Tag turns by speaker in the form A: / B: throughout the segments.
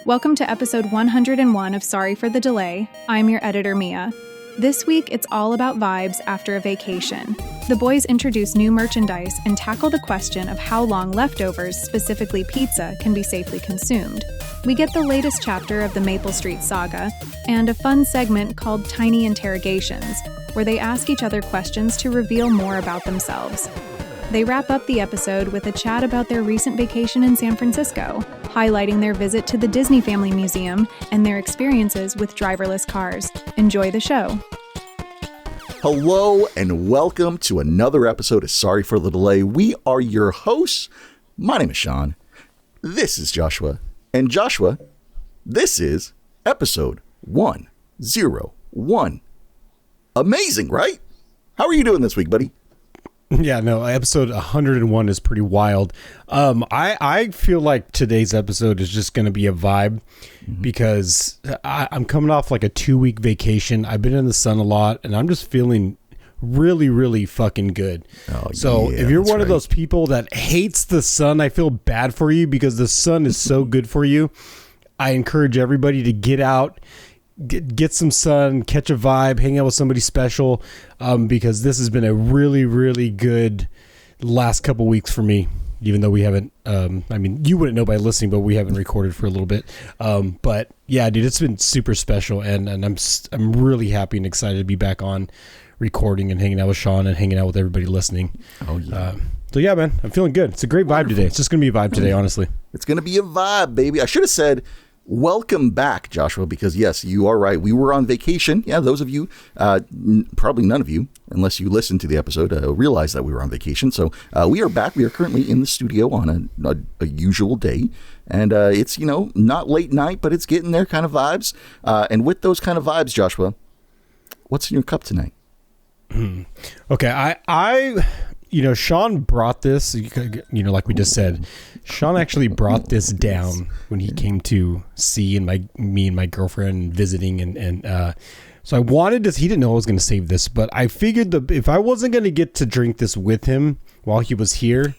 A: Welcome to episode 101 of Sorry for the Delay. I'm your editor, Mia. This week, it's all about vibes after a vacation. The boys introduce new merchandise and tackle the question of how long leftovers, specifically pizza, can be safely consumed. We get the latest chapter of the Maple Street Saga and a fun segment called Tiny Interrogations, where they ask each other questions to reveal more about themselves. They wrap up the episode with a chat about their recent vacation in San Francisco, highlighting their visit to the Disney Family Museum and their experiences with driverless cars. Enjoy the show.
B: Hello and welcome to another episode of Sorry for the Delay. We are your hosts. My name is Sean. This is Joshua. And Joshua, this is episode 101. Amazing, right? How are you doing this week, buddy?
C: Yeah, no, episode 101 is pretty wild. I feel like today's episode is just going to be a vibe because I'm coming off like a 2-week vacation. I've been in the sun a lot and I'm just feeling really, really fucking good. So if you're one of those people that hates the sun, I feel bad for you because the sun is so good for you. I encourage everybody to get out, get some sun, catch a vibe, hang out with somebody special, because this has been a really, really good last couple weeks for me, even though we haven't, I mean, you wouldn't know by listening, but we haven't recorded for a little bit. But yeah, dude, it's been super special. And I'm really happy and excited to be back on recording and hanging out with Sean and hanging out with everybody listening. Oh yeah. So yeah, man, I'm feeling good. It's a great vibe today. It's just going to be a vibe today, honestly.
B: It's going to be a vibe, baby. I should have said, welcome back, Joshua, because yes, you are right. We were on vacation. Yeah, those of you, probably none of you, unless you listened to the episode, realize that we were on vacation. So we are back. We are currently in the studio on a usual day. And it's, not late night, but it's getting there kind of vibes. And with those kind of vibes, Joshua, what's in your cup tonight?
C: Okay, I Sean brought this, like we just said, Sean actually brought this down when he came to see me and my girlfriend visiting. And so I wanted this. He didn't know I was going to save this, but I figured if I wasn't going to get to drink this with him while he was here,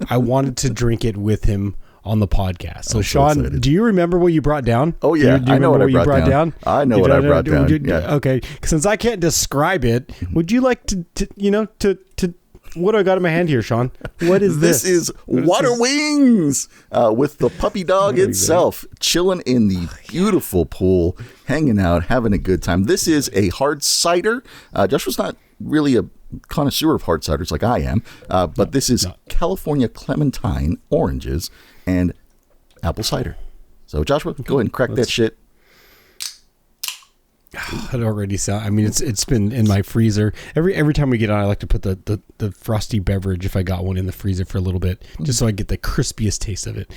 C: I wanted to drink it with him on the podcast. So Sean, do you remember what you brought down?
B: Oh yeah,
C: do you remember what you brought down?
B: I know what I brought down. Yeah.
C: Okay, since I can't describe it, would you like to what do I got in my hand here, Sean? What is this?
B: This is Water Wings with the puppy dog itself, chilling in the beautiful pool, hanging out, having a good time. This is a hard cider. Joshua's not really a connoisseur of hard ciders like I am, but this is California clementine, oranges, and apple cider. So Joshua, go ahead and crack that shit.
C: It already sounds. I mean, it's been in my freezer. Every time we get on, I like to put the frosty beverage, if I got one, in the freezer for a little bit, just so I get the crispiest taste of it.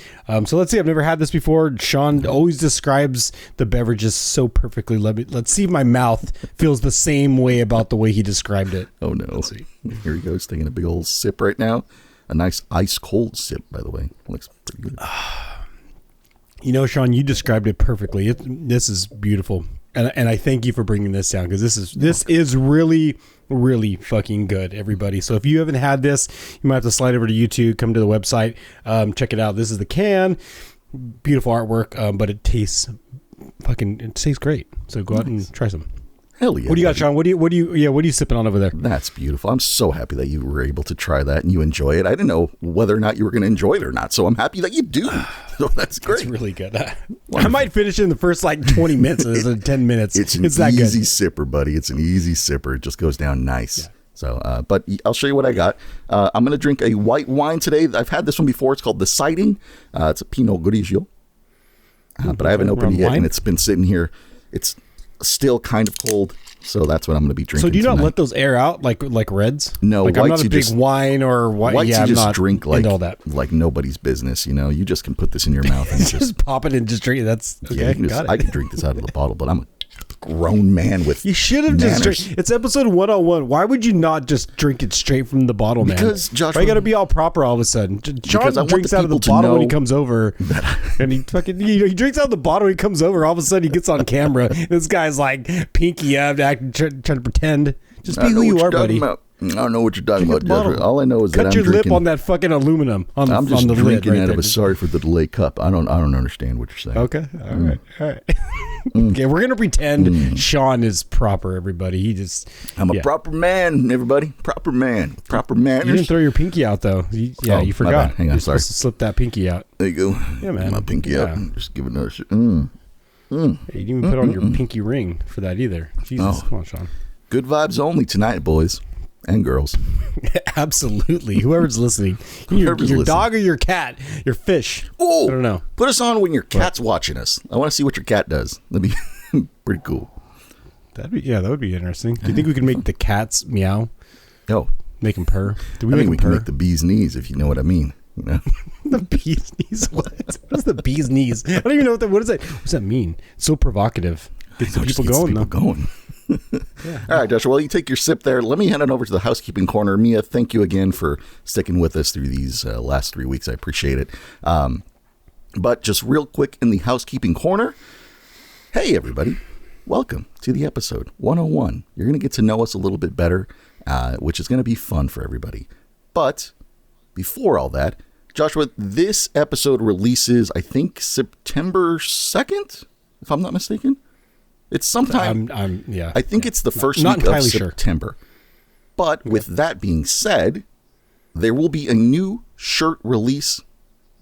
C: So let's see. I've never had this before. Sean always describes the beverages so perfectly. Let's see if my mouth feels the same way about the way he described it.
B: Oh no! Let's see. Here he goes, taking a big old sip right now. A nice ice cold sip, by the way. Looks pretty good.
C: Sean, you described it perfectly. This is beautiful. And I thank you for bringing this down because this is really, really fucking good, everybody. So if you haven't had this, you might have to slide over to YouTube, come to the website, check it out. This is the can, beautiful artwork, but it tastes great. So go out and try some.
B: Hell yeah!
C: What do you got, Sean? What are you sipping on over there?
B: That's beautiful. I'm so happy that you were able to try that and you enjoy it. I didn't know whether or not you were going to enjoy it or not, so I'm happy that you do. So that's great.
C: It's really good. I might finish it in the first 20 minutes or 10 minutes.
B: It's an easy sipper, buddy. It's an easy sipper. It just goes down nice. Yeah. So, but I'll show you what I got. I'm going to drink a white wine today. I've had this one before. It's called The Sighting. It's a Pinot Grigio, but I haven't opened it yet, and it's been sitting here. It's still kind of cold, so that's what I'm going to be drinking.
C: So do you
B: tonight.
C: not let those air out like reds?
B: No,
C: like I'm not a big wine or white.
B: Whites
C: yeah,
B: you
C: I'm
B: just
C: not
B: drink
C: all that.
B: like nobody's business. You just can put this in your mouth and
C: just pop it and just drink it. That's okay.
B: Yeah, I can drink this out of the bottle, but I'm a grown man with
C: you should have just drank. It's episode 101. Why would you not just drink it straight from the bottle, man?
B: Because Joshua,
C: why you got to be all proper all of a sudden? Sean drinks out of the bottle when he comes over, and he fucking he drinks out of the bottle when he comes over. All of a sudden, he gets on camera. This guy's like pinky up, trying to pretend. Just be who you are, buddy.
B: I don't know what you're talking
C: Drink
B: about,
C: the bottle.
B: Joshua. All I know is that
C: Cut
B: I'm
C: your
B: drinking.
C: lip on that fucking aluminum on
B: I'm just
C: the lid
B: drinking
C: right
B: out
C: there.
B: of a sorry for the delay cup. I don't understand what you're saying.
C: Okay. All right. Okay, we're gonna pretend Sean is proper. Everybody,
B: I'm a proper man, everybody. Proper man. Proper manners.
C: You didn't throw your pinky out though. You
B: my
C: forgot.
B: bad. Hang on,
C: You're
B: sorry.
C: supposed to slip that pinky out.
B: There you go.
C: Yeah, man.
B: My pinky
C: Yeah.
B: up. Just give it another shit.
C: Hey, you didn't even put on your pinky ring for that either. Jesus, come on, Sean.
B: Good vibes only tonight, boys and girls.
C: Absolutely. Whoever's listening, your
B: listening.
C: dog or your cat, your fish.
B: Oh,
C: I don't know.
B: Put us on when your cat's watching us. I want to see what your cat does. That'd be pretty cool.
C: That would be interesting. Do you think we could make the cats meow?
B: Oh,
C: Make them purr? Do we
B: I
C: make
B: think we
C: them
B: can
C: purr?
B: make the bee's knees, if you know what I mean. You know?
C: The bee's knees. What is the bee's knees? I don't even know what is that. What does that mean? It's so provocative. Gets the people going, though.
B: Going. All right, Joshua, while you take your sip there, let me hand it over to the housekeeping corner. Mia, thank you again for sticking with us through these last 3 weeks. I appreciate it. But just real quick in the housekeeping corner, hey, everybody. Welcome to the episode 101. You're going to get to know us a little bit better, which is going to be fun for everybody. But before all that, Joshua, this episode releases, I think, September 2nd, if I'm not mistaken. It's sometime. I think it's the first
C: Not
B: week of
C: entirely sure.
B: September. But with that being said, there will be a new shirt release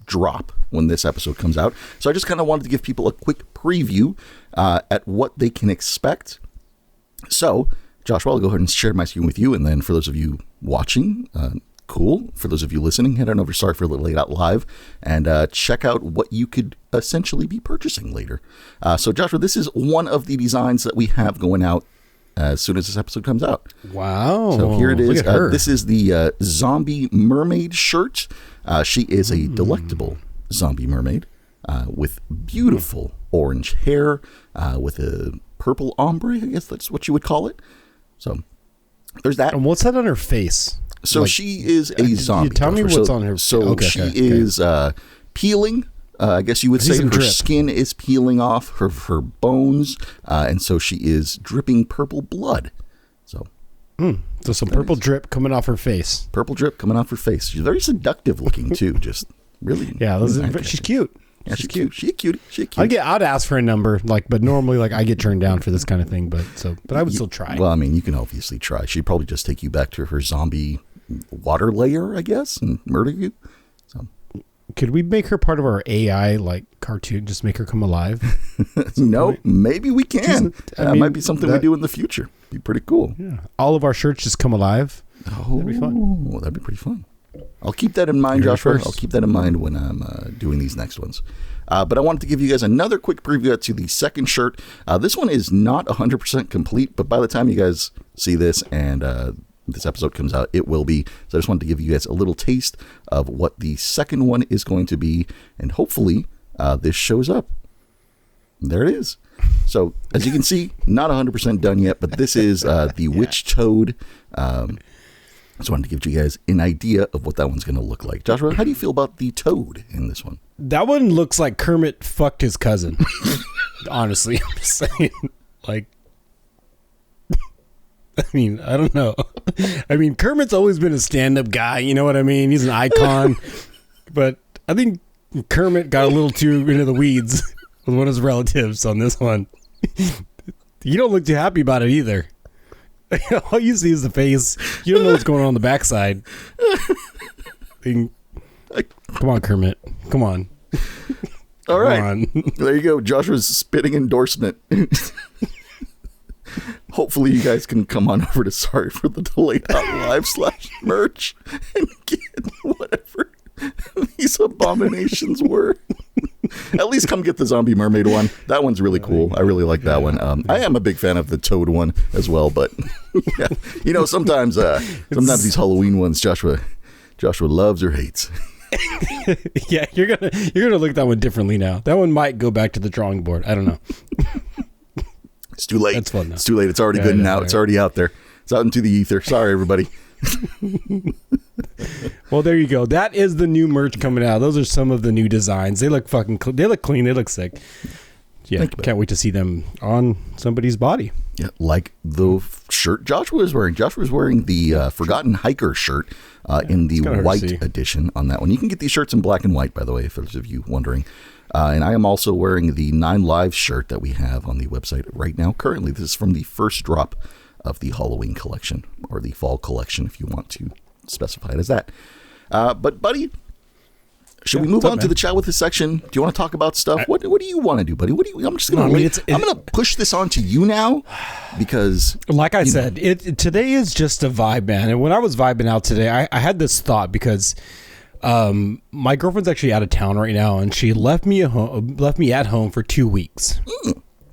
B: drop when this episode comes out. So I just kind of wanted to give people a quick preview at what they can expect. So, Joshua, I'll go ahead and share my screen with you. And then for those of you watching, cool. For those of you listening, head on over, sorry for the late out live, and check out what you could essentially be purchasing later. So, Joshua, this is one of the designs that we have going out as soon as this episode comes out.
C: Wow.
B: So here it is.
C: Look at her.
B: This is the zombie mermaid shirt. She is a delectable zombie mermaid with beautiful orange hair with a purple ombre. I guess that's what you would call it. So there's that.
C: And what's that on her face?
B: So she is a zombie.
C: Tell me
B: Joshua.
C: what's on her.
B: So
C: Okay,
B: she
C: okay.
B: is peeling. I guess you would say
C: some
B: her
C: drip.
B: skin is peeling off her bones, and so she is dripping purple blood. So
C: So some purple drip coming off her face.
B: purple drip coming off her face. She's very seductive looking too. Just really.
C: Yeah,
B: really
C: she's cute.
B: Yeah, she's cute. She's a cutie. She's a cutie.
C: I'd ask for a number, but normally I get turned down for this kind of thing. But I would still try.
B: Well, I mean, you can obviously try. She'd probably just take you back to her zombie water layer, I guess, and murder you. So
C: Could we make her part of our AI cartoon? Just make her come alive?
B: no, maybe we can.
C: I
B: That
C: mean,
B: might be something we do in the future. Be pretty cool.
C: Yeah. All of our shirts just come alive.
B: Oh,
C: That'd be fun.
B: That'd be pretty fun. I'll keep that in mind,
C: You're
B: Joshua.
C: first.
B: I'll keep that in mind when I'm doing these next ones. But I wanted to give you guys another quick preview to the second shirt. This one is not 100% complete, but by the time you guys see this and this episode comes out, it will be. So I just wanted to give you guys a little taste of what the second one is going to be, and hopefully this shows up. There it is. So as you can see, not 100% done yet, but this is the Witch Toad. Just wanted to give you guys an idea of what that one's going to look like. Joshua, how do you feel about the toad in this one?
C: That one looks like Kermit fucked his cousin. Honestly, I'm just saying. I mean, I don't know. I mean, Kermit's always been a stand-up guy. You know what I mean? He's an icon. But I think Kermit got a little too into the weeds with one of his relatives on this one. You don't look too happy about it either. All you see is the face. You don't know what's going on the backside. Come on, Kermit. Come on.
B: All right.
C: Come on.
B: There you go. Joshua's spitting endorsement. Hopefully you guys can come on over to Sorry for the Delay live /merch and get whatever these abominations were. At least come get the zombie mermaid one. That one's really cool. I really like that one. I am a big fan of the toad one as well, but yeah, sometimes these Halloween ones Joshua loves or hates.
C: Yeah, you're gonna look at that one differently now. That one might go back to the drawing board. I don't know.
B: It's too late.
C: That's fun now.
B: It's too late. It's already good now. It's already out there. It's out into the ether. Sorry, everybody.
C: Well, there you go. That is the new merch coming out. Those are some of the new designs. They look fucking. They look clean. They look sick. Yeah, can't wait to see them on somebody's body.
B: Yeah, like the shirt Joshua is wearing. Joshua is wearing the Forgotten Hiker shirt in the white edition on that one. You can get these shirts in black and white, by the way, for those of you wondering. And I am also wearing the 9 Lives shirt that we have on the website right now. Currently, this is from the first drop of the Halloween collection, or the fall collection, if you want to specify it as that. But, buddy, should we move on to the chat with this section? Do you want to talk about stuff? What do you want to do, buddy? I'm just going to I'm going to push this on to you now because,
C: like I said, today is just a vibe, man. And when I was vibing out today, I had this thought because my girlfriend's actually out of town right now, and she left me at home for 2 weeks.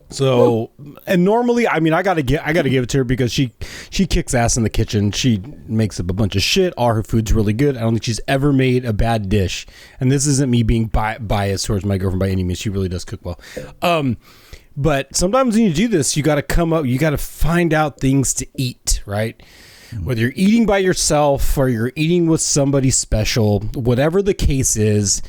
C: So, and normally, I mean, I gotta give it to her because she kicks ass in the kitchen. She makes up a bunch of shit. All her food's really good. I don't think she's ever made a bad dish. And this isn't me being biased towards my girlfriend by any means. She really does cook well. But sometimes when you do this, you gotta you gotta find out things to eat, right? Whether you're eating by yourself or you're eating with somebody special, whatever the case is,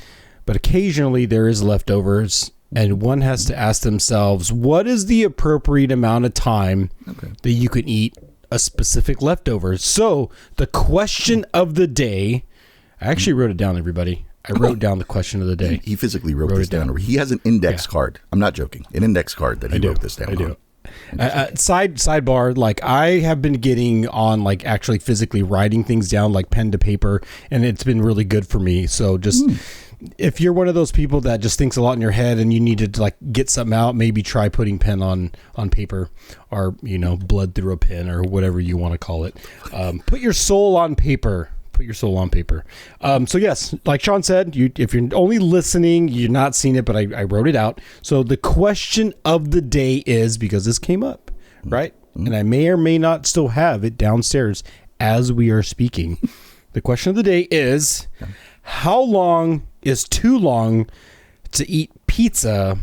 C: but occasionally there is leftovers. And one has to ask themselves, what is the appropriate amount of time that you can eat a specific leftover? So the question of the day, I actually wrote it down, everybody. I wrote down the question of the day.
B: He physically wrote this down. He has an index card. I'm not joking. An index card that he wrote this down.
C: I do. Sidebar, like I have been getting on like actually physically writing things down like pen to paper, and it's been really good for me. So just if you're one of those people that just thinks a lot in your head and you need to like get something out, maybe try putting pen on paper, or blood through a pen, or whatever you want to call it. Put your soul on paper. Put your soul on paper. So yes, like Sean said, if you're only listening, you're not seeing it, but I wrote it out. So the question of the day is, because this came up, right? And I may or may not still have it downstairs as we are speaking. The question of the day is, how long is too long to eat pizza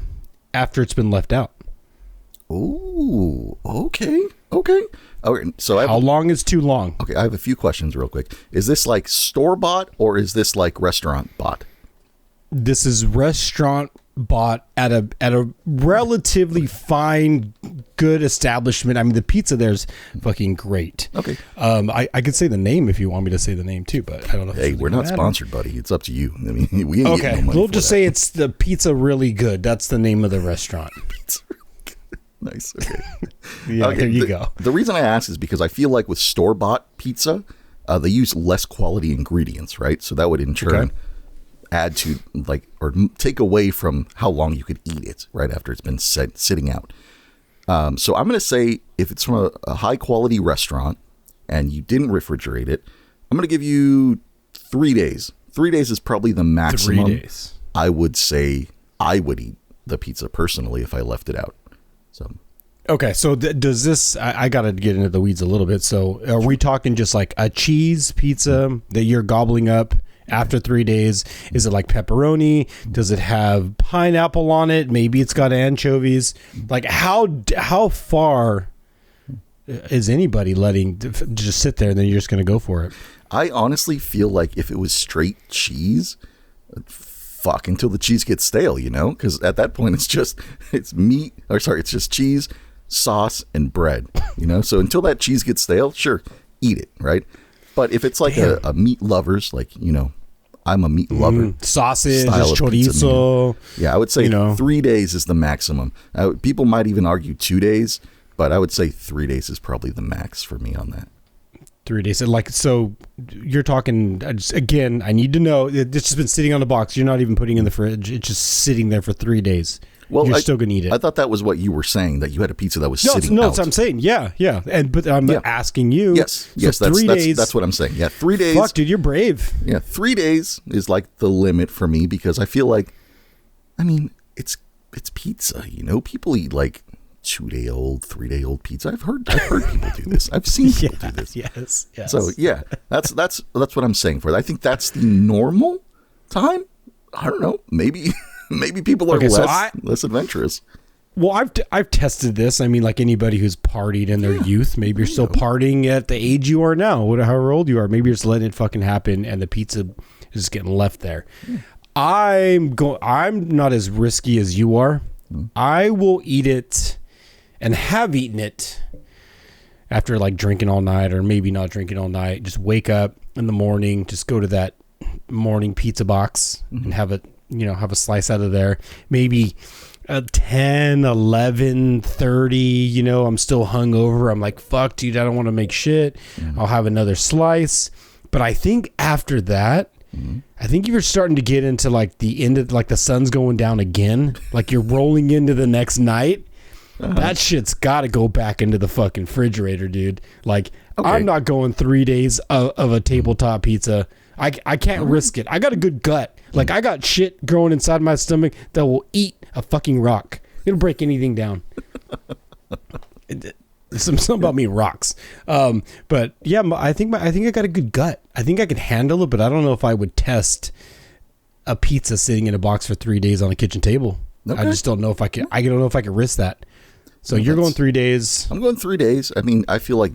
C: after it's been left out?
B: Oh, okay. So
C: how long is too long?
B: Okay, I have a few questions real quick. Is this like store bought or is this like restaurant bought?
C: This is restaurant bought at a relatively fine, good establishment. I mean, the pizza there's fucking great.
B: Okay.
C: I could say the name if you want me to say the name too, but I don't know.
B: Hey, we're not sponsored, buddy. It's up to you. I mean, we ain't getting no money.
C: We'll just say it's the Pizza Really Good. That's the name of the restaurant.
B: Pizza Really Good. Nice. Okay.
C: Okay, there you go.
B: The reason I ask is because I feel like with store-bought pizza, they use less quality ingredients, right? So that would in turn add to or take away from how long you could eat it right after it's been sitting out. So I'm going to say if it's from a high-quality restaurant and you didn't refrigerate it, I'm going to give you 3 days. 3 days is probably the maximum.
C: 3 days.
B: I would say I would eat the pizza personally if I left it out. So,
C: okay, so does this? I got to get into the weeds a little bit. So, are we talking just like a cheese pizza that you're gobbling up after 3 days? Is it like pepperoni? Does it have pineapple on it? Maybe it's got anchovies. Like how far is anybody letting just sit there and then you're just going to go for it?
B: I honestly feel like if it was straight cheese, fuck until the cheese gets stale, because at that point it's just cheese, sauce, and bread, so until that cheese gets stale, sure, eat it, right? But if it's like a meat lovers, like I'm a meat lover,
C: sausage, chorizo,
B: I would say 3 days is the maximum. People might even argue 2 days, but I would say 3 days is probably the max for me on that.
C: 3 days. So you're talking, again, I need to know, it's just been sitting on the box. You're not even putting it in the fridge. It's just sitting there for 3 days. Well, you're still going to eat it.
B: I thought that was what you were saying, that you had a pizza that was sitting out.
C: No, that's what I'm saying. Yeah. But I'm asking you.
B: Yes, that's what I'm saying. Yeah, 3 days.
C: Fuck, dude, you're brave.
B: Yeah, 3 days is like the limit for me because I feel like, it's pizza, People eat like 2-day-old, 3-day-old pizza. I've heard people do this. I've seen people do this.
C: Yes.
B: So yeah, that's what I'm saying for it. I think that's the normal time. I don't know. Maybe people are less adventurous.
C: Well, I've tested this. I mean, like anybody who's partied in their youth, maybe you're still partying at the age you are now, however old you are. Maybe you're just letting it fucking happen, and the pizza is just getting left there. I'm not as risky as you are. I will eat it and have eaten it after like drinking all night, or maybe not drinking all night. Just wake up in the morning, just go to that morning pizza box and have a slice out of there. Maybe 10, 11, 30, I'm still hungover. I'm like, fuck, dude, I don't want to make shit. I'll have another slice. But I think after that, I think you're starting to get into like the end of like the sun's going down again. Like you're rolling into the next night. That shit's got to go back into the fucking refrigerator, dude. Like, I'm not going 3 days of a tabletop pizza. I can't risk it. I got a good gut. Like, I got shit growing inside my stomach that will eat a fucking rock. It'll break anything down. Something about me rocks. But yeah, I think I got a good gut. I think I could handle it, but I don't know if I would test a pizza sitting in a box for 3 days on a kitchen table. I just don't know if I can. I don't know if I could risk that. So you're going 3 days. I'm going 3 days. I mean, I feel like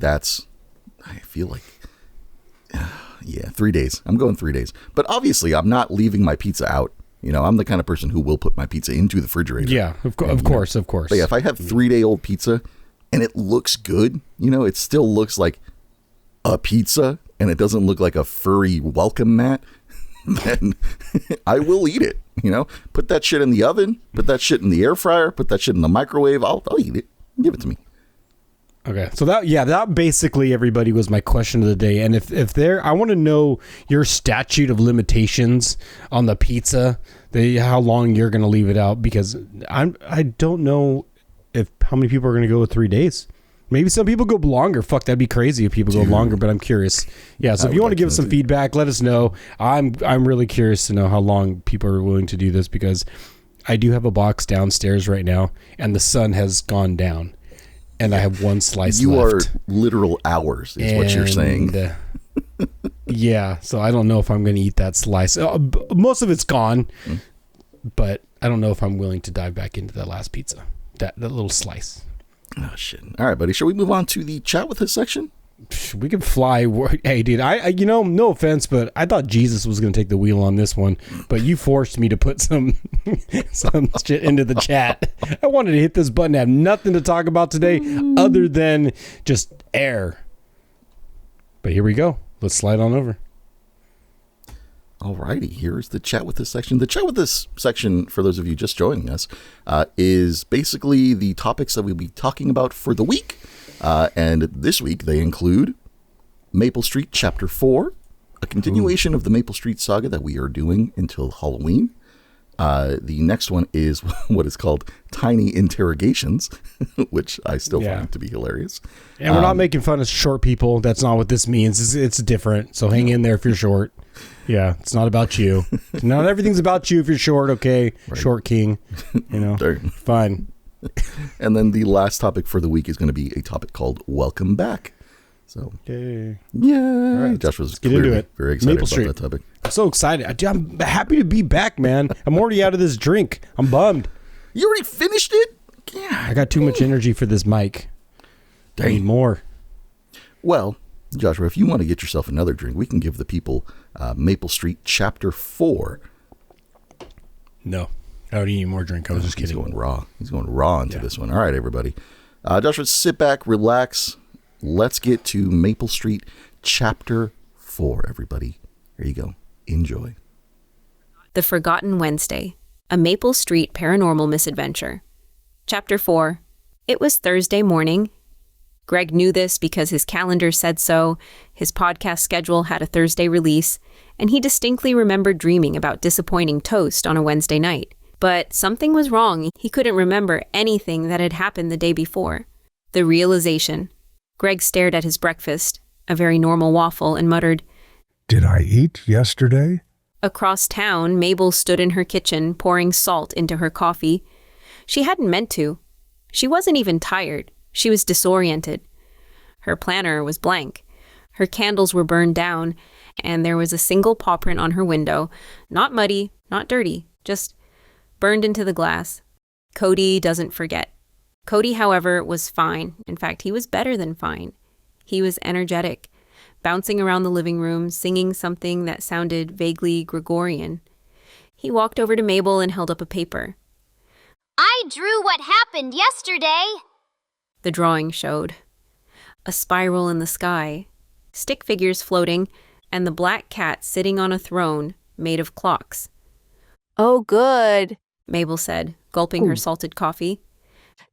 C: yeah, 3 days. I'm going 3 days. But obviously, I'm not leaving my pizza out. I'm the kind of person who will put my pizza into the refrigerator. Yeah, of course. But yeah, if I have 3-day-old pizza and it looks good, it still looks like a pizza and it doesn't look like a furry welcome mat, then I will eat it. Put that shit in the oven, put that shit in the air fryer, put that shit in the microwave. I'll eat it. Give it to me. Okay. So that basically, everybody, was my question of the day. And if I want to know your statute of limitations on the pizza, how long you're going to leave it out, because I don't know how many people are going to go with 3 days. Maybe some people go longer. Fuck, that'd be crazy if people go longer, but I'm curious. Yeah, so if you want to give us some feedback, let us know. I'm really curious to know how long people are willing to do this, because I do have a box downstairs right now, and the sun has gone down, and I have one slice left. You are literal hours, is what you're saying. Yeah, so I don't know if I'm going to eat that slice. Most of it's gone, but I don't know if I'm willing to dive back into that last pizza, that little slice. Oh, shit. All right, buddy. Shall we move on to the chat with us section? We can fly. Hey, dude, I no offense, but I thought Jesus was going to take the wheel on this one, but you forced me to put some shit into the chat. I wanted to hit this button. I have nothing to talk about today other than just air. But here we go. Let's slide on over. Alrighty, here's the chat with this section. The chat with this section, for those of you just joining us, is basically the topics that we'll be talking about for the week. And this week they include Maple Street Chapter 4, a continuation of the Maple Street saga that we are doing until Halloween. The next one is what is called Tiny Interrogations, which I still find to be hilarious. And we're not making fun of short people. That's not what this means. It's different. So hang in there if you're short. Yeah, it's not about you. Not everything's about you if you're short, okay? Right. Short king, fine. And then the last topic for the week is going to be a topic called Welcome Back. So, yeah. All right, Josh was get into it. Very excited Maple Street. About that topic. I'm so excited. I'm happy to be back, man. I'm already out of this drink. I'm bummed. You already finished it? Yeah. I got too much energy for this mic. I need more. Well, Joshua, if you want to get yourself another drink, we can give the people Maple Street Chapter 4. No. I don't need any more drink. I was just kidding. He's going raw. He's going raw into this one. All right, everybody. Joshua, sit back, relax. Let's get to Maple Street Chapter 4, everybody. Here you go. Enjoy.
D: The Forgotten Wednesday, a Maple Street paranormal misadventure. Chapter 4. It was Thursday morning. Greg knew this because his calendar said so, his podcast schedule had a Thursday release, and he distinctly remembered dreaming about disappointing toast on a Wednesday night. But something was wrong. He couldn't remember anything that had happened the day before. The realization. Greg stared at his breakfast, a very normal waffle, and muttered, "Did I eat yesterday?" Across town, Mabel stood in her kitchen, pouring salt into her coffee. She hadn't meant to. She wasn't even tired. She was disoriented. Her planner was blank. Her candles were burned down, and there was a single paw print on her window. Not muddy, not dirty, just burned into the glass. Cody doesn't forget. Cody, however, was fine. In fact, he was better than fine. He was energetic, bouncing around the living room, singing something that sounded vaguely Gregorian. He walked over to Mabel and held up a paper.
E: I drew what happened yesterday.
D: The drawing showed a spiral in the sky, stick figures floating, and the black cat sitting on a throne made of clocks.
F: Oh, good,
D: Mabel said, gulping her salted coffee.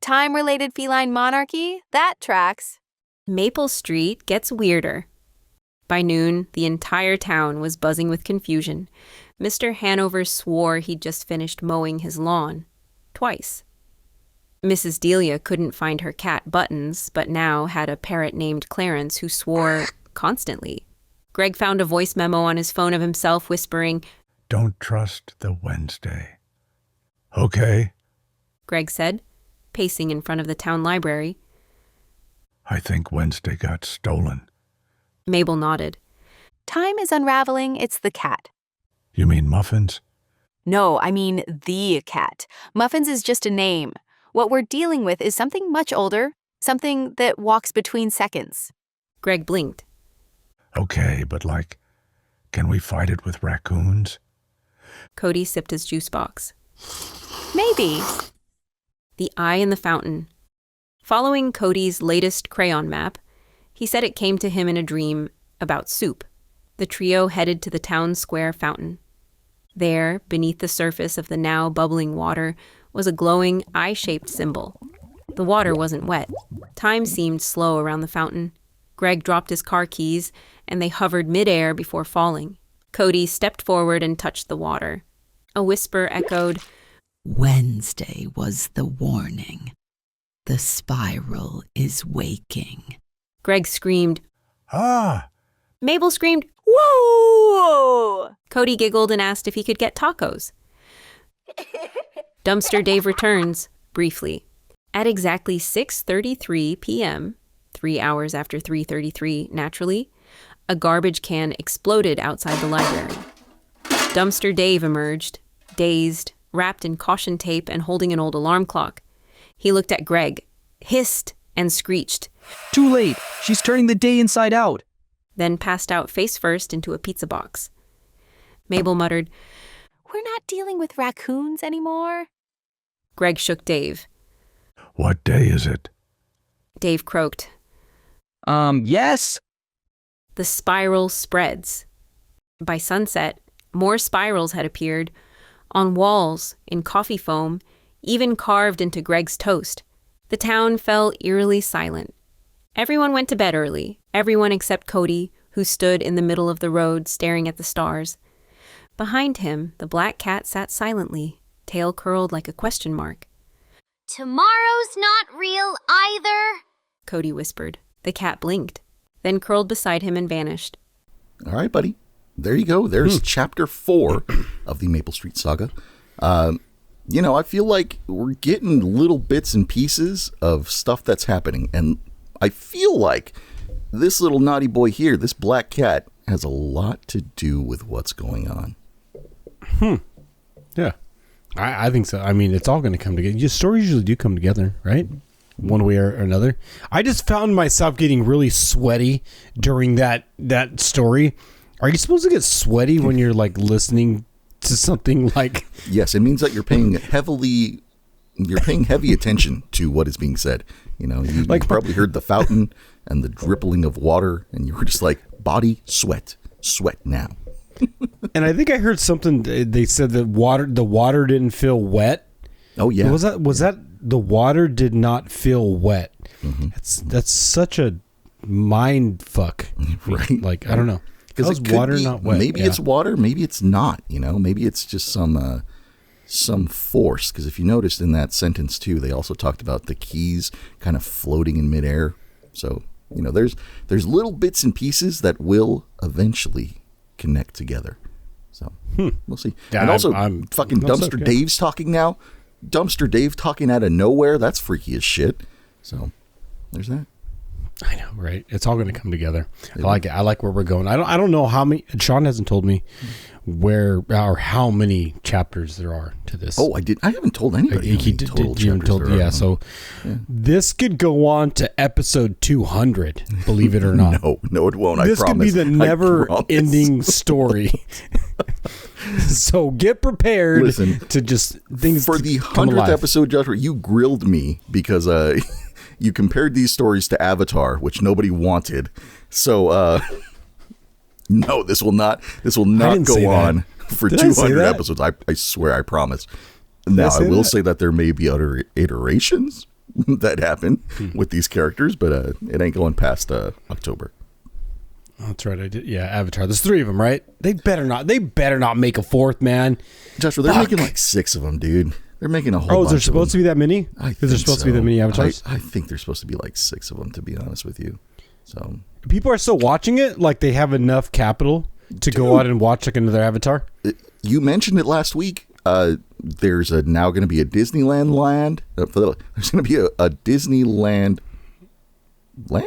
F: time-related feline monarchy? That tracks.
D: Maple Street gets weirder. By noon, the entire town was buzzing with confusion. Mr. Hanover swore he'd just finished mowing his lawn. Twice. Mrs. Delia couldn't find her cat Buttons, but now had a parrot named Clarence who swore constantly. Greg found a voice memo on his phone of himself whispering,
G: "Don't trust the Wednesday." "Okay,
D: Greg said, pacing in front of the town library.
G: I think Wednesday got stolen."
D: Mabel nodded.
F: Time is unraveling, it's the cat.
G: "You mean muffins?"
F: No, I mean the cat. Muffins is just a name. What we're dealing with is something much older, something that walks between seconds.
D: Greg blinked.
G: "Okay, but can we fight it with raccoons?"
D: Cody sipped his juice box.
F: Maybe.
D: The eye in the fountain. Following Cody's latest crayon map, he said it came to him in a dream about soup. The trio headed to the town square fountain. There, beneath the surface of the now bubbling water, was a glowing eye-shaped symbol. The water wasn't wet. Time seemed slow around the fountain. Greg dropped his car keys, and they hovered midair before falling. Cody stepped forward and touched the water. A whisper echoed,
H: "Wednesday was the warning. The spiral is waking."
D: Greg screamed.
G: "Ah!"
D: Mabel screamed.
F: Whoa!
D: Cody giggled and asked if he could get tacos. Dumpster Dave returns, briefly. At exactly 6:33 p.m., 3 hours after 3:33, naturally, a garbage can exploded outside the library. Dumpster Dave emerged, dazed, wrapped in caution tape and holding an old alarm clock. He looked at Greg, hissed, and screeched.
I: "Too late! She's turning the day inside out!"
D: Then passed out face first into a pizza box. Mabel muttered,
F: We're not dealing with raccoons anymore.
D: Greg shook Dave.
G: "What day is it?"
D: Dave croaked.
I: Yes?
D: The spiral spreads. By sunset, more spirals had appeared, on walls, in coffee foam, even carved into Greg's toast. The town fell eerily silent. Everyone went to bed early, everyone except Cody, who stood in the middle of the road staring at the stars. Behind him, the black cat sat silently, tail curled like a question mark.
E: Tomorrow's not real either.
D: Cody whispered. The cat blinked, then curled beside him and vanished.
B: All right, buddy. There you go. There's chapter 4 of the Maple Street Saga. I feel like we're getting little bits and pieces of stuff that's happening. And I feel like this little naughty boy here, this black cat, has a lot to do with what's going on.
C: Yeah. I think so. I mean, it's all going to come together. Stories usually do come together, right? One way or another. I just found myself getting really sweaty during that story. Are you supposed to get sweaty when you're listening to something like?
B: Yes, it means that you're paying heavy attention to what is being said. You probably heard the fountain and the dripping of water, and you were just like, body sweat now.
C: And I think I heard something. They said that the water didn't feel wet.
B: Oh yeah,
C: was that the water did not feel wet?
B: Mm-hmm.
C: That's such a mind fuck,
B: right?
C: I don't know. Because water not wet.
B: Maybe it's water, maybe it's not. Maybe it's just some force. Because if you noticed in that sentence too, they also talked about the keys kind of floating in midair. So there's little bits and pieces that will eventually connect together. So we'll see. Yeah, and also, I'm fucking Dumpster Dave's talking now. Dumpster Dave talking out of nowhere. That's freaky as shit. So there's that.
C: I know, right? It's all going to come together. I like it. I like where we're going. I don't know how many. Sean hasn't told me where or how many chapters there are to this.
B: Oh, I haven't told anybody.
C: So this could go on to episode 200. Believe it or not.
B: No, it won't.
C: This
B: I promise.
C: could be the never-ending story. So get prepared.
B: Listen,
C: to just things
B: for the 100th episode, Joshua. You grilled me because you compared these stories to Avatar, which nobody wanted. So no, this will not go on for 200 episodes. I swear, I promise. Now, I will say that there may be other iterations that happen with these characters, but it ain't going past October.
C: That's right. I did. Yeah, Avatar. There's 3 of them, right? They better not make a 4th, man.
B: Joshua, they're making like 6 of them, dude. They're making a whole bunch.
C: Oh, is there supposed to be that many? Is there supposed to be that many Avatars?
B: I think there's supposed to be like 6 of them, to be honest with you. So
C: people are still watching it, like they have enough capital to go out and watch like another Avatar.
B: You mentioned it last week. There's now going to be a Disneyland land. There's going to be a Disneyland land.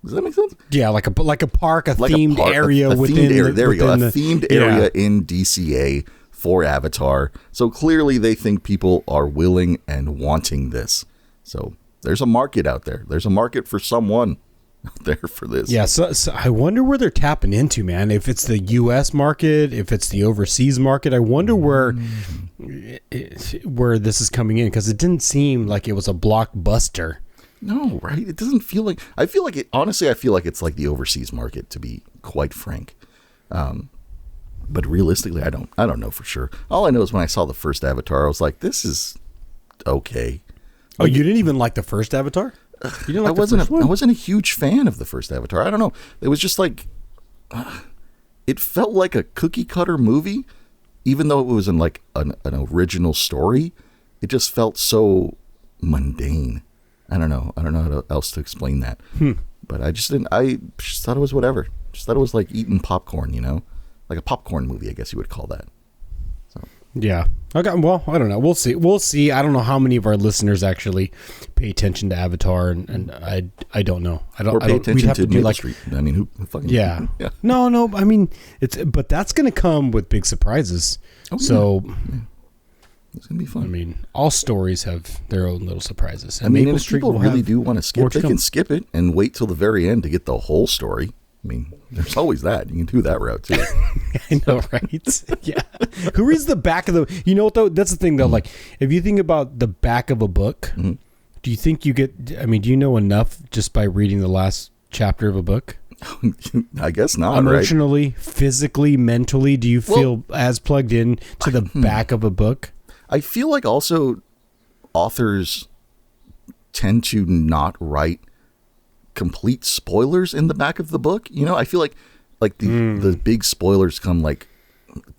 B: Does that make sense?
C: Yeah, like a park, themed area within.
B: There we go. A themed area in DCA for Avatar. So clearly, they think people are willing and wanting this. So there's a market out there. There's a market for someone out there for this.
C: Yeah, so I wonder where they're tapping into, man. If it's the U.S. market, if it's the overseas market, I wonder where this is coming in, because it didn't seem like it was a blockbuster.
B: No, right? It doesn't feel like. I feel like it. Honestly, I feel like it's like the overseas market, to be quite frank. But realistically, I don't know for sure. All I know is when I saw the first Avatar, I was like, "This is okay."
C: Oh, you didn't even like the first Avatar? You didn't like the first one?
B: I wasn't a huge fan of the first Avatar. I don't know. It was just like, it felt like a cookie cutter movie, even though it was in like an original story. It just felt so mundane. I don't know how else to explain that. But I just thought it was whatever. Just thought it was like eating popcorn, like a popcorn movie, I guess you would call that. So.
C: Yeah. Okay. Well, I don't know. We'll see. I don't know how many of our listeners actually pay attention to Avatar, and I don't know.
B: Pay attention to Maple Street. I mean, who fucking?
C: Yeah. No. I mean, but that's going to come with big surprises. Oh, so. Yeah.
B: It's going to be fun.
C: I mean, all stories have their own little surprises.
B: And Maple Street, if people really do want to skip, they can skip it and wait till the very end to get the whole story. I mean, there's always that. You can do that route, too.
C: I know, right? Yeah. Who reads the back of the... You know what, though? That's the thing, though. Like, if you think about the back of a book, do you think you get... I mean, do you know enough just by reading the last chapter of a book?
B: I guess not,
C: emotionally, physically, mentally, do you feel as plugged in to the back of a book?
B: I feel like also authors tend to not write complete spoilers in the back of the book. I feel like the big spoilers come like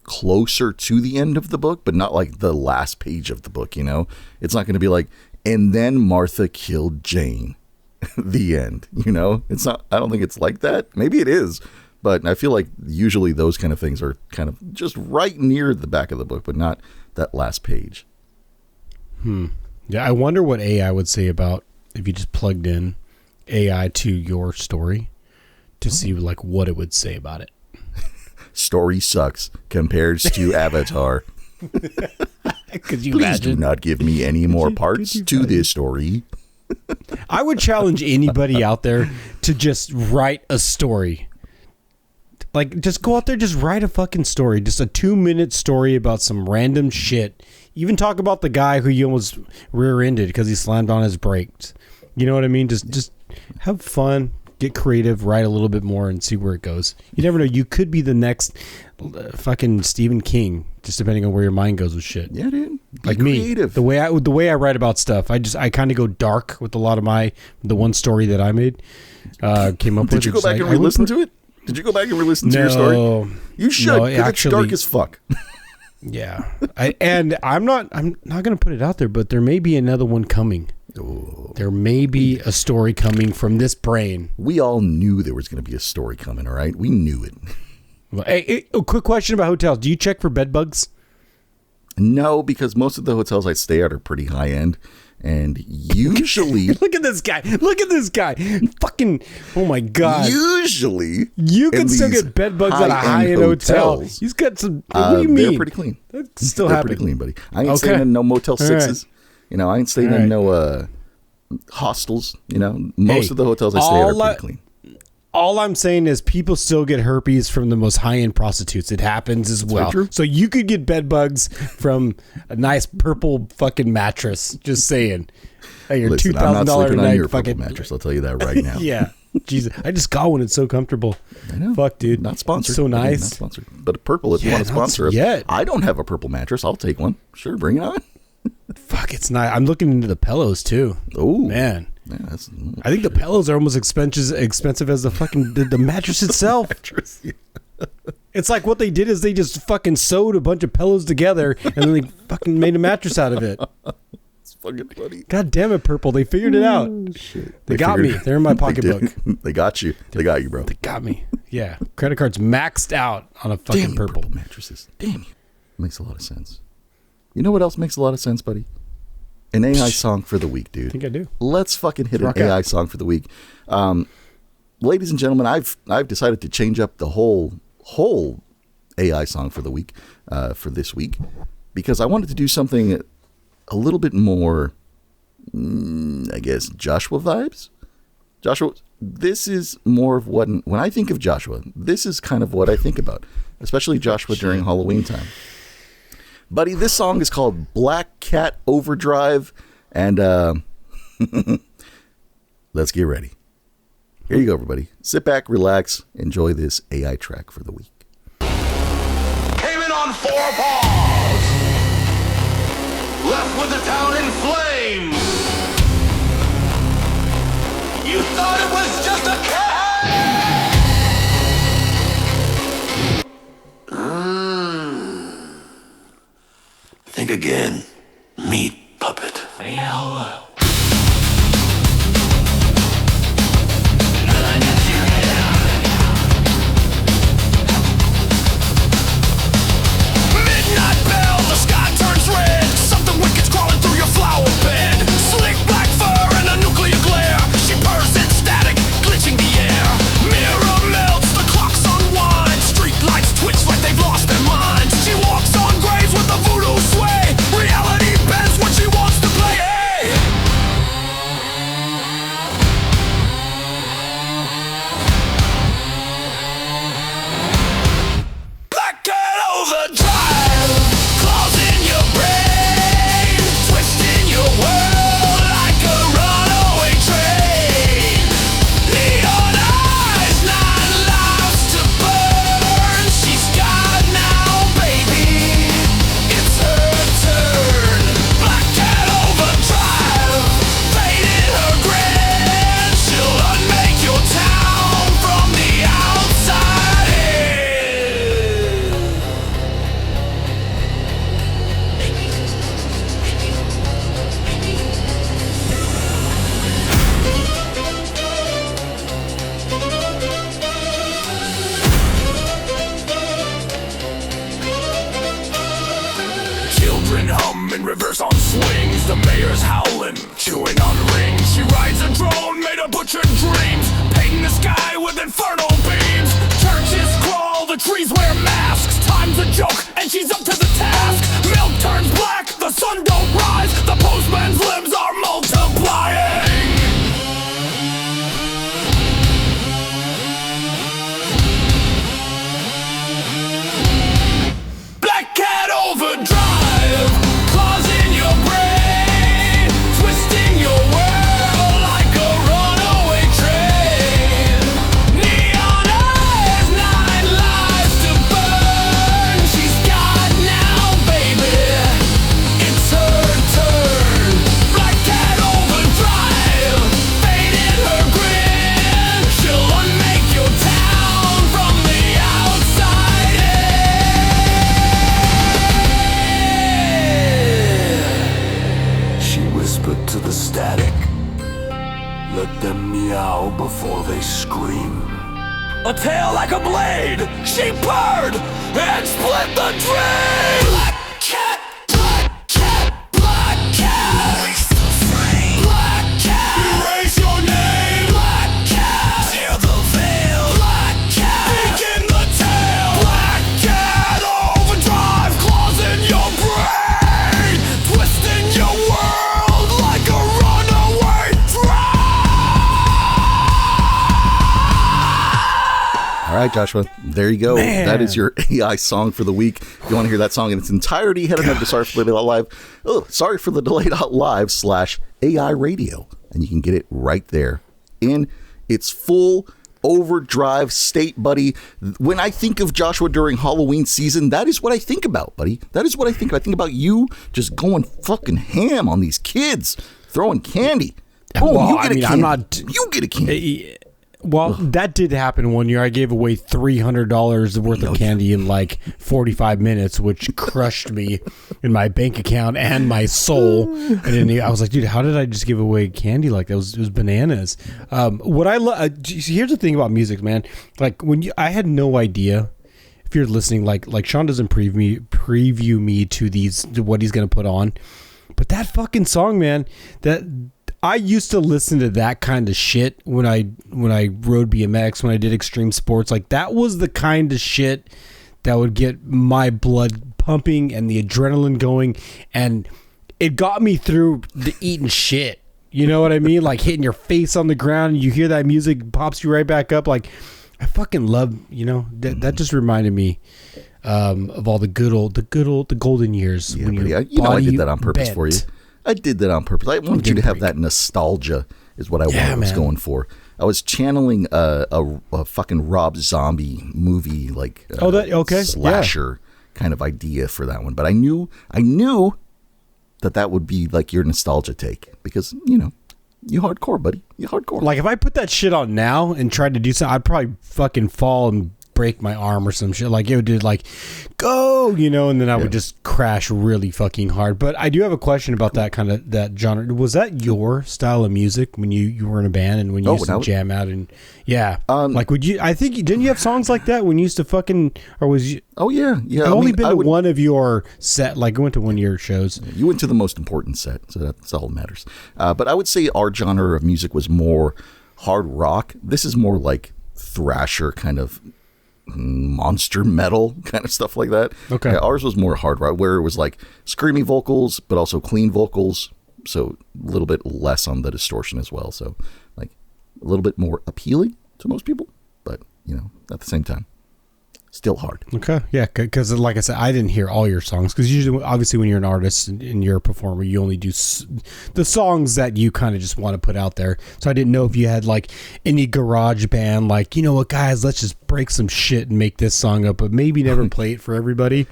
B: closer to the end of the book, but not like the last page of the book. It's not going to be like, and then Martha killed Jane. The end. It's not. I don't think it's like that. Maybe it is, but I feel like usually those kind of things are kind of just right near the back of the book, but not that last page.
C: Yeah, I wonder what AI would say about if you just plugged in AI to your story to see like what it would say about it.
B: Story sucks compared to Avatar.
C: Could you
B: Please
C: imagine?
B: do not give me any more parts to this story.
C: I would challenge anybody out there to just write a story. Like, just go out there, just write a fucking story. Just a 2-minute story about some random shit. Even talk about the guy who you almost rear-ended because he slammed on his brakes. You know what I mean? Just have fun, get creative, write a little bit more, and see where it goes. You never know. You could be the next fucking Stephen King, just depending on where your mind goes with shit.
B: Yeah, dude.
C: Like creative. Me, the way I write about stuff, I kind of go dark with a lot of the one story that I made. Came up with.
B: Did you go back and re-listen to it? Did you go back and re-listen to your story? You should. It's dark as fuck.
C: Yeah, I'm not going to put it out there, but there may be another one coming.
B: Ooh.
C: There may be a story coming from this brain.
B: We all knew there was going to be a story coming. All right, we knew it.
C: Well, hey, a quick question about hotels: do you check for bed bugs?
B: No, because most of the hotels I stay at are pretty high end. And usually...
C: Look at this guy. Look at this guy. Fucking... Oh, my God.
B: Usually...
C: You can still get bed bugs at a high-end hotel. He's got some... What do you mean?
B: They're pretty clean.
C: That's still
B: they're
C: happening.
B: pretty clean, buddy. I ain't staying in no Motel 6s.
C: Right.
B: You know, I ain't staying in no hostels. You know, most of the hotels I stay at are pretty clean.
C: All I'm saying is people still get herpes from the most high-end prostitutes. It happens as well. So you could get bed bugs from a nice purple fucking mattress. Just saying. Hey, your
B: Listen,
C: $2,000
B: I'm not sleeping
C: a night
B: on your
C: fucking
B: mattress. I'll tell you that right now.
C: Yeah. Jesus. I just got one. It's so comfortable.
B: I know.
C: Fuck, dude.
B: Not sponsored.
C: It's so nice.
B: Not sponsored. But purple, if you want to sponsor us. I don't have a purple mattress. I'll take one. Sure, bring it on.
C: Fuck, it's nice. I'm looking into the pillows too.
B: Oh
C: man. Yeah, I think the pillows are almost expensive as the fucking the mattress itself. It's like what they did is they just fucking sewed a bunch of pillows together and then they fucking made a mattress out of it.
B: It's fucking funny.
C: God damn it, Purple. They figured it out.
B: Shit.
C: They got me. They're in my pocketbook.
B: They got you. They got you, bro.
C: They got me. Yeah. Credit cards maxed out on a fucking
B: Damn
C: Purple
B: mattresses. Damn you. Makes a lot of sense. You know what else makes a lot of sense, buddy? An AI song for the week, dude.
C: I think I do.
B: Let's fucking hit an AI song for the week. Ladies and gentlemen, I've decided to change up the whole AI song for the week, for this week, because I wanted to do something a little bit more, I guess, Joshua vibes. Joshua, this is more of what, when I think of Joshua, this is kind of what I think about, especially Joshua during Halloween time. Buddy, this song is called Black Cat Overdrive, and let's get ready. Here you go, everybody. Sit back, relax, enjoy this AI track for the week.
J: Came in on 4 paws, left with the town in flames. You thought it was just a cat? Think again, meat puppet. Hello. Midnight bell, the sky turns red. Something wicked's crawling through your flower bed. Slick black fur and a nuclear glare. She purrs in static, glitching the air. Mirror melts, the clocks unwind. Street lights twitch like they've lost their minds. She walks on graves with a voodoo sway. Reality bends when she wants to play. Hey! Black cat overdrive, claws in your brain, twisting your world like a runaway train. Neon eyes, 9 lives to burn. She's got now, baby. It's her turn. Black cat overdrive, fate in her grin. She'll unmake your town from the outside in. Children hum in reverse on swings. The mayor's howling, chewing on rings. She rides a drone made of butchered dreams, painting the sky with infernal beams. Churches crawl, the trees wear masks. Time's a joke, and she's up to the task. Milk turns black, the sun don't rise. The postman's limbs are multiplying. Black cat overdrive, claws in your brain, twisting your world like a runaway train. Neon eyes, 9 lives to burn. She's got now, baby. It's her turn. Black cat overdrive, fate in her grin. She'll unmake your town from the outside in. She whispered to the static, let them meow before they scream. A tail like a blade, she purred and split the dream. Black cat
B: All right, Joshua, there you go.
C: Man.
B: That is your AI song for the week. If you want to hear that song in its entirety, head on over to Sorry for the Delay.live/AI radio. And you can get it right there in its full overdrive state, buddy. When I think of Joshua during Halloween season, that is what I think about, buddy. That is what I think of. I think about you just going fucking ham on these kids, throwing candy. Boom,
C: Well,
B: you get
C: I mean,
B: a
C: I'm
B: candy.
C: not-
B: You get a candy.
C: Well, that did happen one year. I gave away $300 worth of candy in like 45 minutes, which crushed me in my bank account and my soul. And then I was like, dude, how did I just give away candy like that? It was bananas. What I love, here's the thing about music, man. Like I had no idea. If you're listening, like Sean doesn't preview me to what he's gonna put on, but that fucking song, man, that. I used to listen to that kind of shit when I rode BMX, when I did extreme sports. Like that was the kind of shit that would get my blood pumping and the adrenaline going, and it got me through the eating shit. You know what I mean? Like hitting your face on the ground, and you hear that music pops you right back up. Like I fucking love, that just reminded me of all the golden years.
B: Yeah,
C: when
B: buddy,
C: your
B: I
C: body
B: did that on purpose
C: bent.
B: for you. I did that on purpose. I wanted you to have that nostalgia is what I was going for. I was channeling a fucking Rob Zombie movie, like slasher kind of idea for that one. But I knew that would be like your nostalgia take because, you hardcore, buddy. You hardcore.
C: Like if I put that shit on now and tried to do something, I'd probably fucking fall and break my arm or some shit. Like it would do like go, and then I would just crash really fucking hard. But I do have a question about that genre. Was that your style of music when you were in a band and when you used to jam out and like would you? I think didn't you have songs like that when you used to fucking or was you?
B: Oh yeah.
C: I've only been to one of your set. Like I went to one of your shows.
B: You went to the most important set, so that's all that matters. But I would say our genre of music was more hard rock. This is more like thrasher kind of monster metal kind of stuff like that.
C: Okay.
B: Yeah, ours was more hard rock, where it was like screamy vocals, but also clean vocals. So a little bit less on the distortion as well. So like a little bit more appealing to most people, but at the same time, still hard.
C: Okay. Yeah. Because like I said, I didn't hear all your songs because usually, obviously, when you're an artist and you're a performer, you only do the songs that you kind of just want to put out there. So I didn't know if you had like any garage band, like, you know what, guys, let's just break some shit and make this song up, but maybe never play it for everybody.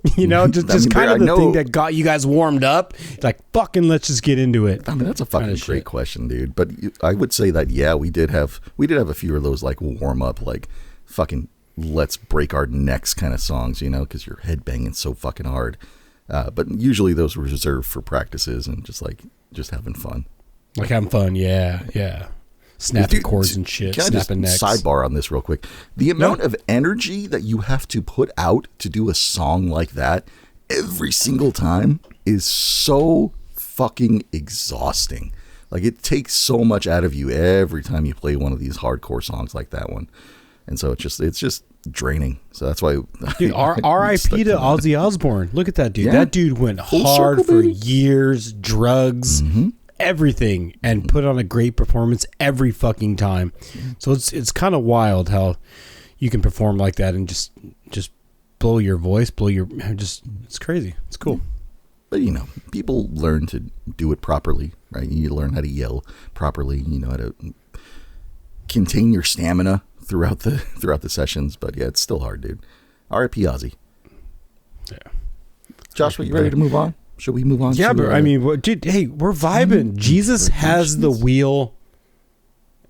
C: Just kind of the thing that got you guys warmed up. Like, fucking, let's just get into it.
B: I mean, that's a fucking great question, dude. But I would say that, we did have a few of those like warm up, like fucking let's break our necks kind of songs, because you're headbanging so fucking hard. But usually those were reserved for practices and just having fun.
C: Like having fun, yeah. Snapping chords and shit, snapping necks.
B: Sidebar on this real quick. The amount of energy that you have to put out to do a song like that every single time is so fucking exhausting. Like it takes so much out of you every time you play one of these hardcore songs like that one. And so it's just draining. So that's why.
C: Dude, R.I.P. to Ozzy Osbourne. Look at that dude.
B: Yeah.
C: That dude went hard for years, drugs, everything, and put on a great performance every fucking time. So it's kind of wild how you can perform like that and just blow your voice, it's crazy. It's cool.
B: But people learn to do it properly, right? You learn how to yell properly. You know how to contain your stamina throughout the sessions. But yeah, it's still hard, dude. R.I.P. Ozzy.
C: Yeah.
B: Joshua, you ready to move on? Should we move on?
C: Yeah, but I mean, dude, hey, we're vibing. Jesus has the wheel,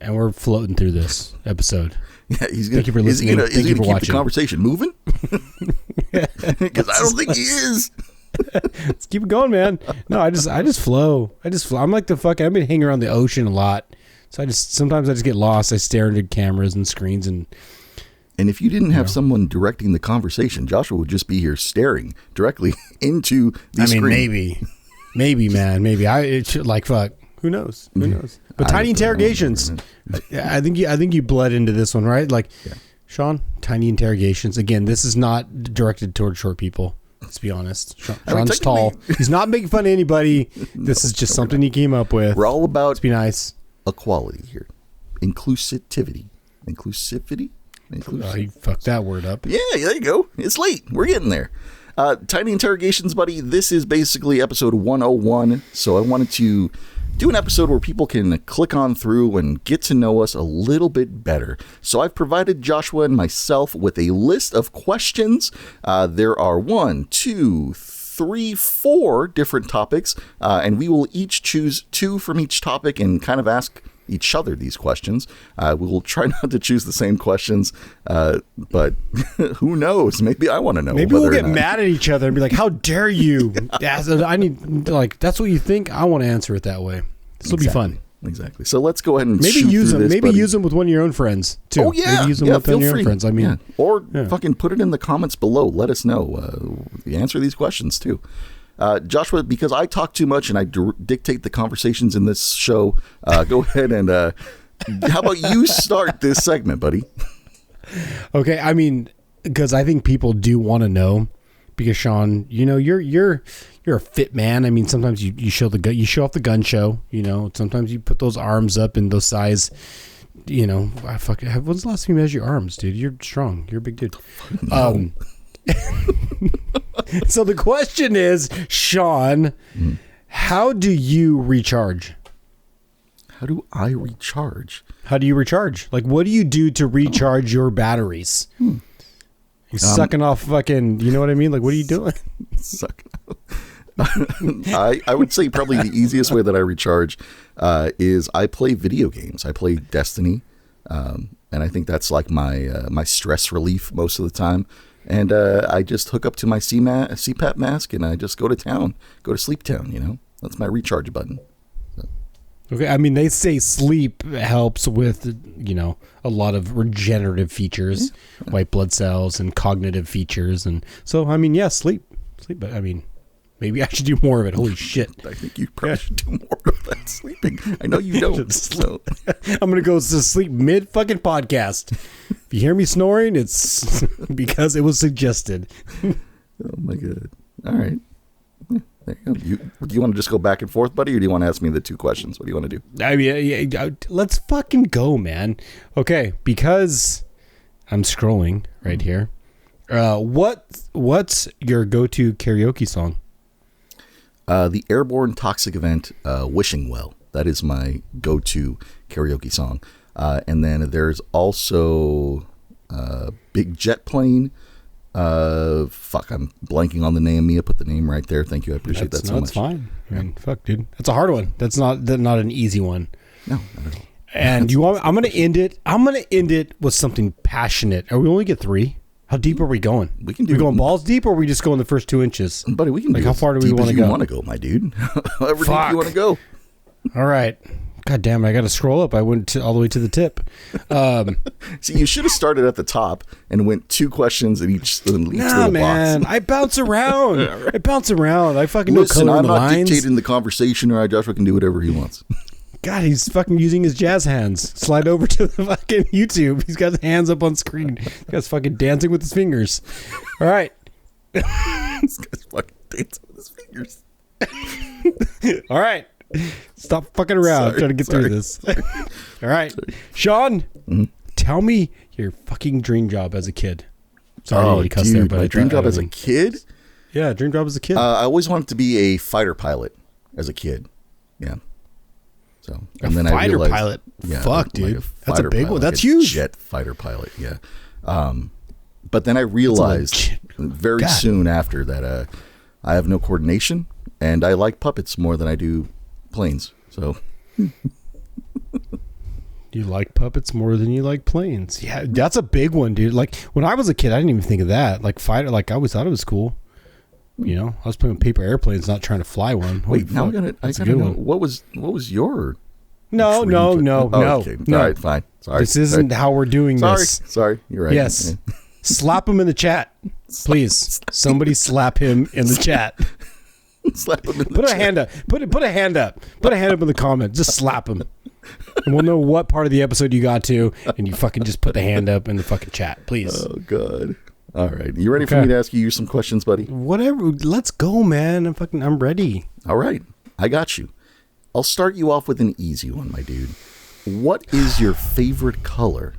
C: and we're floating through this episode.
B: Yeah,
C: thank you for listening. Thank you for
B: keep
C: watching.
B: The conversation moving because I don't think he is.
C: Let's keep it going, man. No, I just flow. I'm like I've been hanging around the ocean a lot. So sometimes I just get lost. I stare into cameras and screens and
B: if you didn't have someone directing the conversation, Joshua would just be here staring directly into the screen.
C: Maybe, man. Maybe it should, like, fuck. Who knows? But Tiny Interrogations. I think you bled into this one, right? Like, Sean, Tiny Interrogations. Again, this is not directed toward short people. Let's be honest. Sean's tall. He's not making fun of anybody. This is just something he came up with.
B: We're all about
C: be nice.
B: Equality here. Inclusivity.
C: Oh, you fucked that word up.
B: Yeah, there you go. It's late. We're getting there. Tiny Interrogations, buddy. This is basically episode 101. So I wanted to do an episode where people can click on through and get to know us a little bit better. So I've provided Joshua and myself with a list of questions. There are 1, 2, 3, 4 different topics, and we will each choose 2 from each topic and kind of ask each other these questions. We will try not to choose the same questions, but who knows? Maybe I want to know.
C: Maybe we'll get mad at each other and be like, "How dare you?" I need that's what you think. I want to answer it that way. This will be fun.
B: Exactly. So let's go ahead and
C: maybe use them. Maybe use them with one of your own friends too.
B: Oh yeah,
C: maybe use them with one of your own friends. I mean,
B: or fucking put it in the comments below. Let us know. Answer these questions too. Joshua, because I talk too much and I dictate the conversations in this show, go ahead and how about you start this segment, buddy?
C: Okay, I mean, because I think people do want to know, because Sean, you're a fit man. I mean, sometimes you show you show off the gun show. Sometimes you put those arms up in those size. When's the last time you measured your arms, dude? You're strong. You're a big dude. No. So the question is, Sean, how do you recharge?
B: How do I recharge?
C: How do you recharge? Like, what do you do to recharge your batteries? You're sucking off fucking, you know what I mean? Like, what are you doing?
B: Sucking off. I would say probably the easiest way that I recharge is I play video games. I play Destiny, and I think that's like my stress relief most of the time. And I just hook up to my CPAP mask and I just go to town, go to sleep town, That's my recharge button. So.
C: Okay, I mean, they say sleep helps with, a lot of regenerative features, white blood cells and cognitive features. And so, I mean, yeah, sleep. But I mean, maybe I should do more of it. Holy shit.
B: I think you probably should do more of that sleeping. I know you don't. So.
C: I'm going to go to sleep mid fucking podcast. If you hear me snoring, it's because it was suggested.
B: Oh my God. All right. There you go. Do you want to just go back and forth, buddy, or do you want to ask me the 2 questions? What do you want to do?
C: I mean, let's fucking go, man. Okay, because I'm scrolling right here. What's your go-to karaoke song?
B: The Airborne Toxic Event, Wishing Well. That is my go-to karaoke song. And then there's also Big Jet Plane. I'm blanking on the name. Mia put the name right there. Thank you. I appreciate that so much.
C: That's fine. I mean, fuck, dude. That's a hard one. That's not an easy one.
B: No, not at all.
C: And I'm gonna end it with something passionate. Are we only get 3? How deep are we going?
B: We
C: going balls deep, or are we just going the first 2 inches?
B: Buddy, we can
C: how far do we want to go?
B: You want to go, my dude? However deep you want to go.
C: All right. God damn it, I got to scroll up. I went all the way to the tip.
B: See, you should have started at the top and went 2 questions in each little
C: man, box. I bounce around. Right. I fucking
B: Listen,
C: know color
B: I'm
C: in the
B: not
C: lines.
B: dictating the conversation, or Joshua can do whatever he wants.
C: God, he's fucking using his jazz hands. Slide over to the fucking YouTube. He's got his hands up on screen. This guy's fucking dancing with his fingers. All right.
B: This guy's fucking dancing with his fingers.
C: All right. Stop fucking around trying to get through this. All right. Sean, tell me your fucking dream job as a kid. Sorry, I didn't cuss there, but
B: my dream job as a kid?
C: Yeah, dream job as a kid.
B: I always wanted to be a fighter pilot as a kid. Yeah. So, and then I realized,
C: pilot.
B: Yeah,
C: fuck, dude. That's a big one. That's huge.
B: Jet fighter pilot. Yeah. But then I realized very soon after that I have no coordination and I like puppets more than I do planes. So
C: you like puppets more than you like planes. Yeah, that's a big one, dude. Like when I was a kid, I didn't even think of that. Like fighter, like I always thought it was cool. I was playing with paper airplanes, not trying to fly one.
B: Wait, now I gotta know what was your
C: No.
B: Okay. All right, fine. Sorry.
C: This isn't how we're doing this.
B: Sorry. You're right.
C: Yes. Yeah. Slap him in the chat. Please. Somebody slap him in the chat.
B: Slap him in the chat.
C: Put a hand up. Put a hand up. Put a hand up in the comment. Just slap him. And we'll know what part of the episode you got to, and you fucking just put the hand up in the fucking chat, please.
B: Oh, God. All right. You ready for me to ask you some questions, buddy?
C: Whatever. Let's go, man. I'm ready.
B: All right. I got you. I'll start you off with an easy one, my dude. What is your favorite color?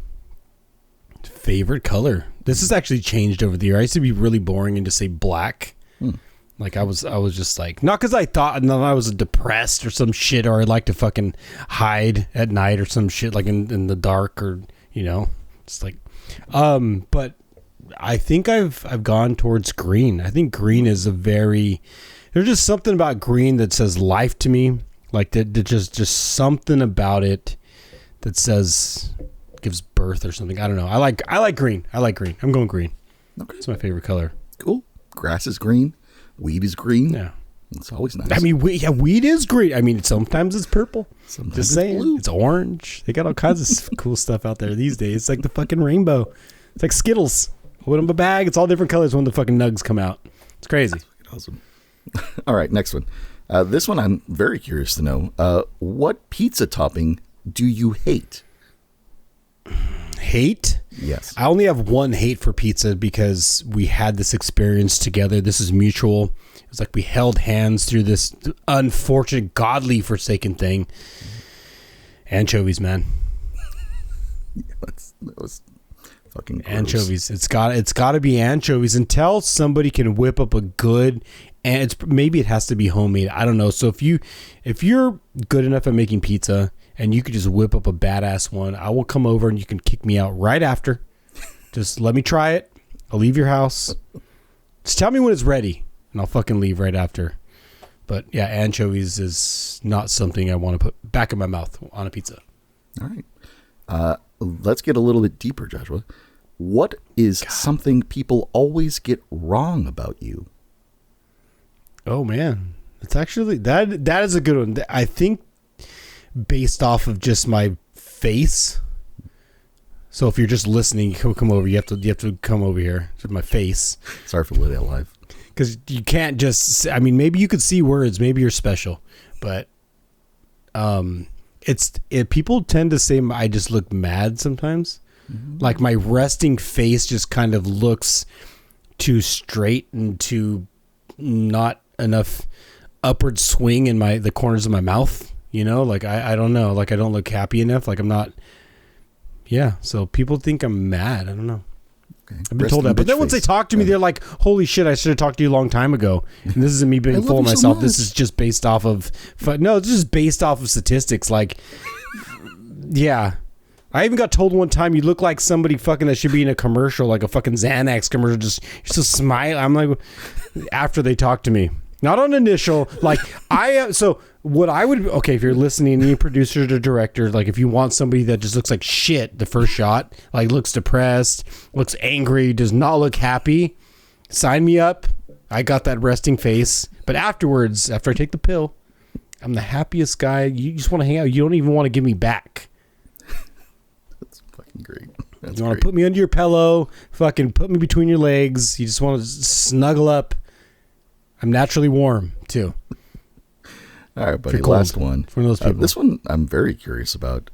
C: Favorite color. This has actually changed over the year. I used to be really boring and just say black. Like I was just like, not because I thought I was depressed or some shit, or I'd like to fucking hide at night or some shit, like in the dark, or it's like, but I think I've gone towards green. I think green is there's just something about green that says life to me. Like that just something about it that says gives birth or something. I don't know. I like green. I'm going green.
B: Okay.
C: It's my favorite color.
B: Cool. Grass is green. Weed is green.
C: Yeah.
B: It's always nice.
C: I mean, weed is green. I mean, sometimes it's purple.
B: Sometimes
C: just
B: it's
C: saying.
B: blue.
C: It's orange. They got all kinds of cool stuff out there these days. It's like the fucking rainbow. It's like Skittles. Open up a bag. It's all different colors when the fucking nugs come out. It's crazy.
B: Awesome. All right, next one. This one I'm very curious to know. What pizza topping do you hate?
C: Hate?
B: Yes.
C: I only have one hate for pizza because we had this experience together. This is mutual. It was like we held hands through this unfortunate, godly forsaken thing. Anchovies, man.
B: That was fucking gross.
C: Anchovies. It's got to be anchovies until somebody can whip up a good, and maybe it has to be homemade. I don't know. So if you're good enough at making pizza and you could just whip up a badass one, I will come over and you can kick me out right after. Just let me try it. I'll leave your house. Just tell me when it's ready and I'll fucking leave right after. But yeah, anchovies is not something I want to put back in my mouth on a pizza.
B: All right. Let's get a little bit deeper, Joshua. What is something people always get wrong about you?
C: Oh man, it's actually that is a good one. I think based off of just my face. So if you're just listening, come over. You have to come over here to my face.
B: Sorry for living live.
C: Because you can't just. I mean, maybe you could see words. Maybe you're special, but people tend to say I just look mad sometimes. Mm-hmm. Like my resting face just kind of looks too straight and too not enough upward swing in the corners of my mouth. Like I don't know. Like I don't look happy enough. Like I'm not. Yeah. So people think I'm mad. I don't know.
B: Okay.
C: I've been told that. But then once they talk to me, they're like, holy shit, I should have talked to you a long time ago. And this isn't me being full of myself. This is just based off of, it's just based off of statistics. Like, yeah. I even got told one time, you look like somebody fucking that should be in a commercial, like a fucking Xanax commercial. Just, you're so smile. I'm like, after they talk to me. Not on initial, like so what I would, okay, if you're listening, any producer or director, like if you want somebody that just looks like shit the first shot, like looks depressed, looks angry, does not look happy, sign me up. I got that resting face. But afterwards, after I take the pill, I'm the happiest guy. You just want to hang out. You don't even want to give me back.
B: That's fucking great.
C: You want to put me under your pillow, fucking put me between your legs. You just want to snuggle up. I'm naturally warm, too.
B: All right, buddy. Last one.
C: For those people.
B: This one I'm very curious about.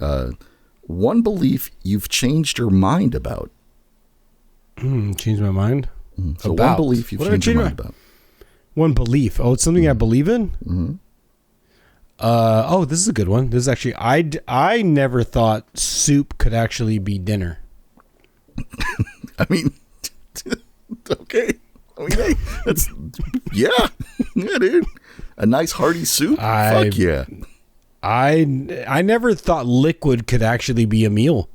B: One belief you've changed your mind about.
C: Changed my mind?
B: So about? One belief you've changed your mind about.
C: One belief. Oh, it's something I believe in?
B: Mm-hmm.
C: This is a good one. This is actually, I never thought soup could actually be dinner.
B: I mean, okay. I mean, hey, that's, yeah, dude. A nice hearty soup? Fuck yeah.
C: I never thought liquid could actually be a meal,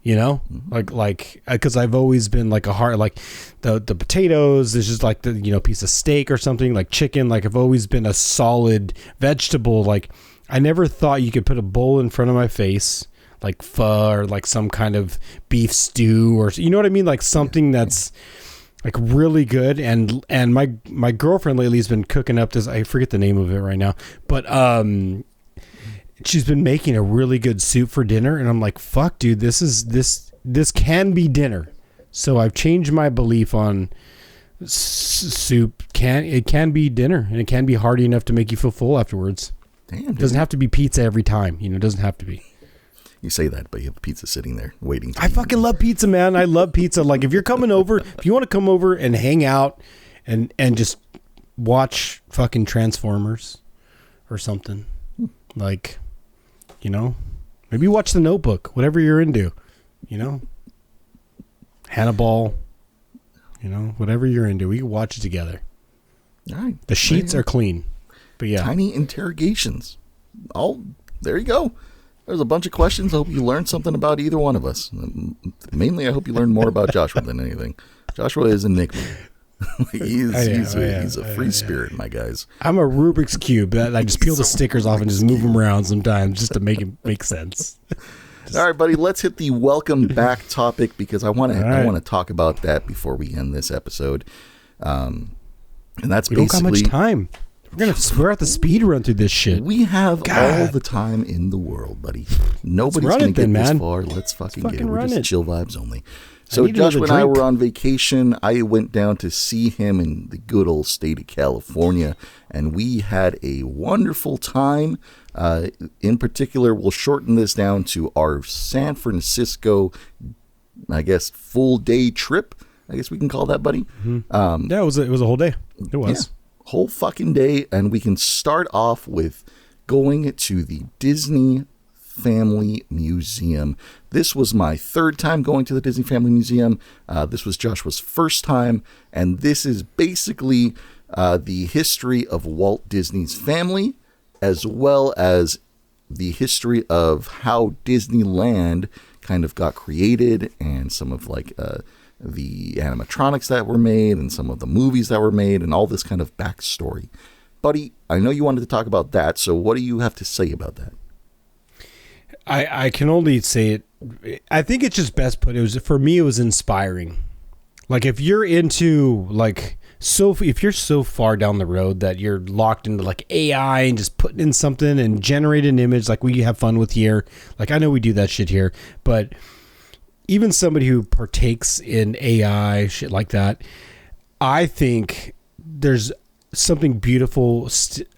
C: like, because I've always been like a heart, like the potatoes, there's just like the, piece of steak or something, like chicken, like I've always been a solid vegetable. Like I never thought you could put a bowl in front of my face, like pho or like some kind of beef stew or, you know what I mean? Like something that's like really good. And my girlfriend lately has been cooking up this, I forget the name of it right now, but she's been making a really good soup for dinner, and I'm like, fuck, dude, this can be dinner. So I've changed my belief on soup. It can be dinner, and it can be hearty enough to make you feel full afterwards.
B: Damn,
C: it doesn't have to be pizza every time. It doesn't have to be.
B: You say that, but you have pizza sitting there waiting.
C: I fucking love pizza, man. I love pizza. Like if you're coming over, if you want to come over and hang out and just watch fucking Transformers or something, like, maybe watch The Notebook, whatever you're into, Hannibal, whatever you're into, we can watch it together.
B: All right.
C: The sheets are clean, but yeah.
B: Tiny Interrogations. There you go. There's a bunch of questions. I hope you learned something about either one of us. Mainly, I hope you learned more about Joshua than anything. Joshua is an enigma. he's a free spirit, my guys.
C: I'm a Rubik's Cube. I just peel the stickers off and just move them around sometimes just to make it make sense.
B: All right, buddy, let's hit the welcome back topic because I want to talk about that before we end this episode. And that's
C: we don't got much time. We're at the speed run through this shit.
B: We have all the time in the world, buddy. Nobody's going to get this far. Let's fucking get it. We're just chill vibes only. So Joshua and I were on vacation. I went down to see him in the good old state of California, and we had a wonderful time. In particular, we'll shorten this down to our San Francisco, I guess, full day trip. I guess we can call that, buddy.
C: Mm-hmm. Yeah, it was a whole day. It was.
B: Yeah. Whole fucking day, and we can start off with going to the Disney Family Museum. This was my third time going to the Disney Family Museum. This was Joshua's first time, and this is basically the history of Walt Disney's family, as well as the history of how Disneyland kind of got created, and some of the animatronics that were made and some of the movies that were made and all this kind of backstory. Buddy, I know you wanted to talk about that, so what do you have to say about that?
C: I can only say it. I think it's just best put. For me, it was inspiring. Like if you're into if you're so far down the road that you're locked into like AI and just putting in something and generate an image like we have fun with here. Like I know we do that shit here, but even somebody who partakes in AI, shit like that, I think there's something beautiful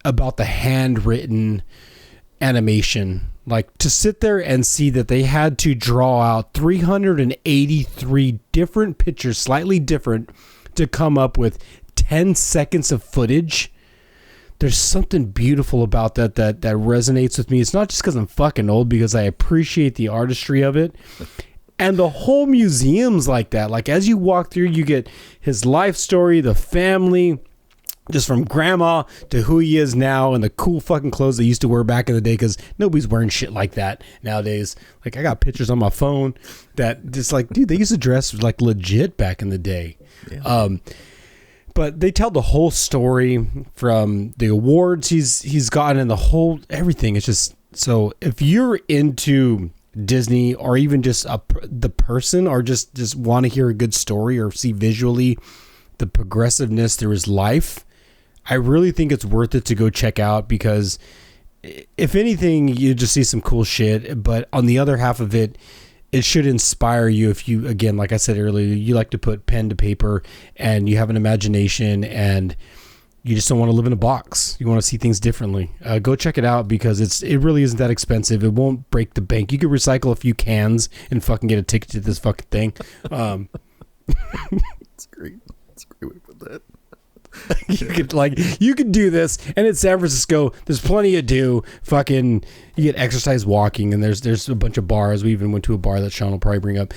C: about the handwritten animation. Like to sit there and see that they had to draw out 383 different pictures, slightly different, to come up with 10 seconds of footage. There's something beautiful about that resonates with me. It's not just because I'm fucking old, because I appreciate the artistry of it. And the whole museum's like that. Like as you walk through, you get his life story, the family, just from grandma to who he is now, and the cool fucking clothes they used to wear back in the day, because nobody's wearing shit like that nowadays. Like I got pictures on my phone that just like, dude, they used to dress like legit back in the day. Yeah. But they tell the whole story from the awards he's gotten and the whole everything. It's just, so if you're into Disney, or even just the person, or just want to hear a good story or see visually the progressiveness through his life, I really think it's worth it to go check out, because if anything, you just see some cool shit. But on the other half of it, it should inspire you if you, again, like I said earlier, you like to put pen to paper and you have an imagination and you just don't want to live in a box. You want to see things differently. Go check it out, because it really isn't that expensive. It won't break the bank. You could recycle a few cans and fucking get a ticket to this fucking thing.
B: It's great. It's a great way to put that.
C: you could do this, and in San Francisco, there's plenty to do. Fucking, you get exercise walking, and there's a bunch of bars. We even went to a bar that Sean will probably bring up.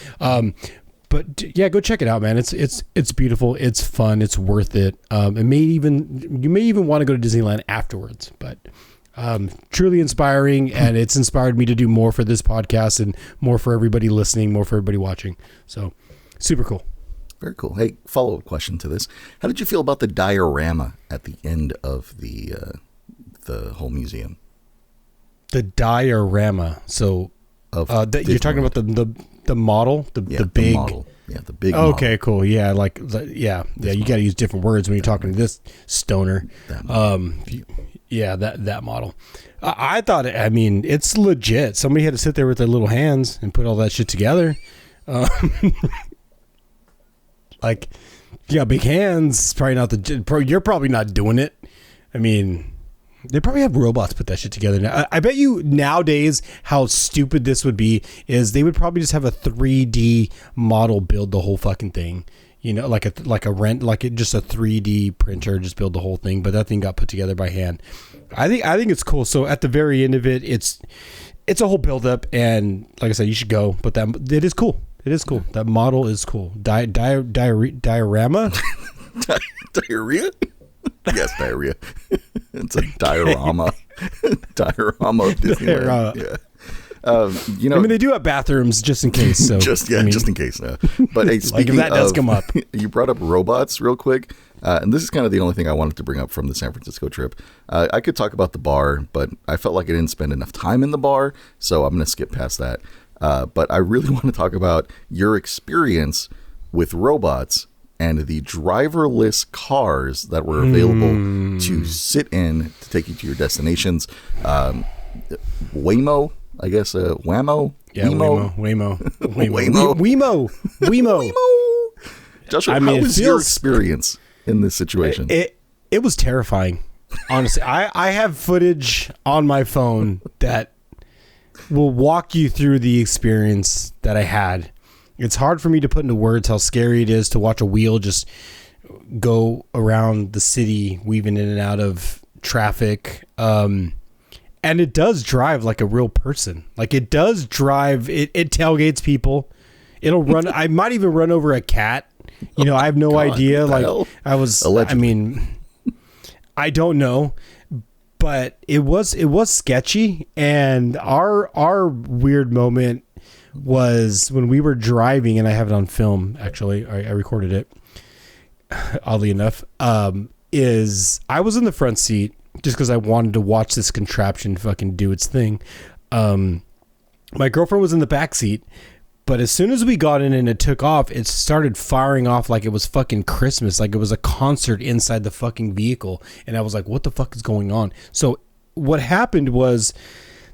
C: But yeah, go check it out, man. It's beautiful. It's fun. It's worth it. You may even want to go to Disneyland afterwards. But truly inspiring, and it's inspired me to do more for this podcast and more for everybody listening, more for everybody watching. So super cool.
B: Very cool. Hey, follow-up question to this. How did you feel about the diorama at the end of the whole museum?
C: The diorama. So you're talking about the model, the big
B: the model. Yeah, the big
C: okay,
B: model.
C: Cool. Yeah, like you got to use different words when you're talking to this stoner.
B: That
C: that model. I thought, it's legit. Somebody had to sit there with their little hands and put all that shit together. Like, you got big hands, probably not you're probably not doing it. They probably have robots put that shit together now. I bet you nowadays how stupid this would be is they would probably just have a 3D model build the whole fucking thing. Just a 3D printer, just build the whole thing. But that thing got put together by hand. I think it's cool. So at the very end of it, it's a whole build up, and like I said, you should go. But it is cool. It is cool. That model is cool. Diorama?
B: Diarrhea? Yes, diarrhea. It's a diorama. Diorama of Disneyland. Yeah.
C: I mean, they do have bathrooms just in case. So
B: just in case. But hey, speaking
C: like if that does come up,
B: you brought up robots real quick, and this is kind of the only thing I wanted to bring up from the San Francisco trip. I could talk about the bar, but I felt like I didn't spend enough time in the bar, so I'm going to skip past that. But I really want to talk about your experience with robots and the driverless cars that were available to sit in to take you to your destinations. Waymo. I guess Whammo?
C: Yeah, Waymo.
B: Joshua, how was your experience in this situation?
C: It was terrifying, honestly. I have footage on my phone that will walk you through the experience that I had. It's hard for me to put into words how scary it is to watch a wheel just go around the city, weaving in and out of traffic. And it does drive like a real person. Like it does drive. It tailgates people. It'll run. I might even run over a cat. You know, I have no idea. Like
B: hell?
C: I mean, I don't know, but it was sketchy. And our weird moment was when we were driving, and I have it on film. Actually, I recorded it. Oddly enough, is I was in the front seat. Just because I wanted to watch this contraption fucking do its thing. My girlfriend was in the back seat, but as soon as we got in and it took off, it started firing off like it was fucking Christmas, like it was a concert inside the fucking vehicle. And I was like, what the fuck is going on? So what happened was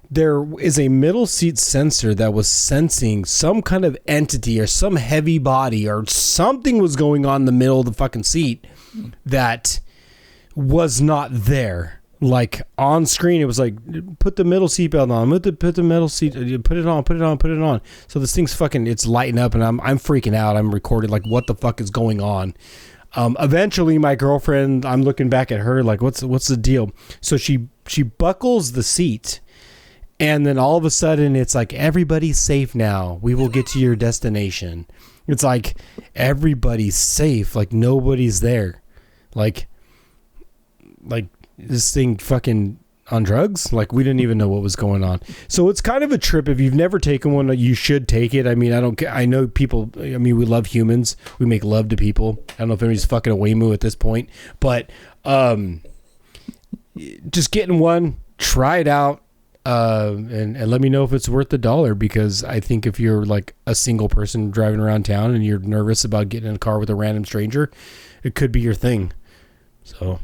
C: there is a middle seat sensor that was sensing some kind of entity or some heavy body or something was going on in the middle of the fucking seat that was not there. Like on screen, it was like, put the middle seatbelt on, put the middle seat, put it on. So this thing's fucking, it's lighting up, and I'm freaking out. I'm recording like, what the fuck is going on? Eventually, my girlfriend, I'm looking back at her like, what's the deal? So she buckles the seat, and then all of a sudden, it's like, everybody's safe now. We will get to your destination. It's like everybody's safe, like nobody's there, like this thing fucking on drugs. Like we didn't even know what was going on. So it's kind of a trip. If you've never taken one, you should take it. I mean, I know people, I mean, we love humans. We make love to people. I don't know if anybody's fucking a Waymo at this point, but just getting one, try it out, and let me know if it's worth the $1, because I think if you're like a single person driving around town and you're nervous about getting in a car with a random stranger, it could be your thing. So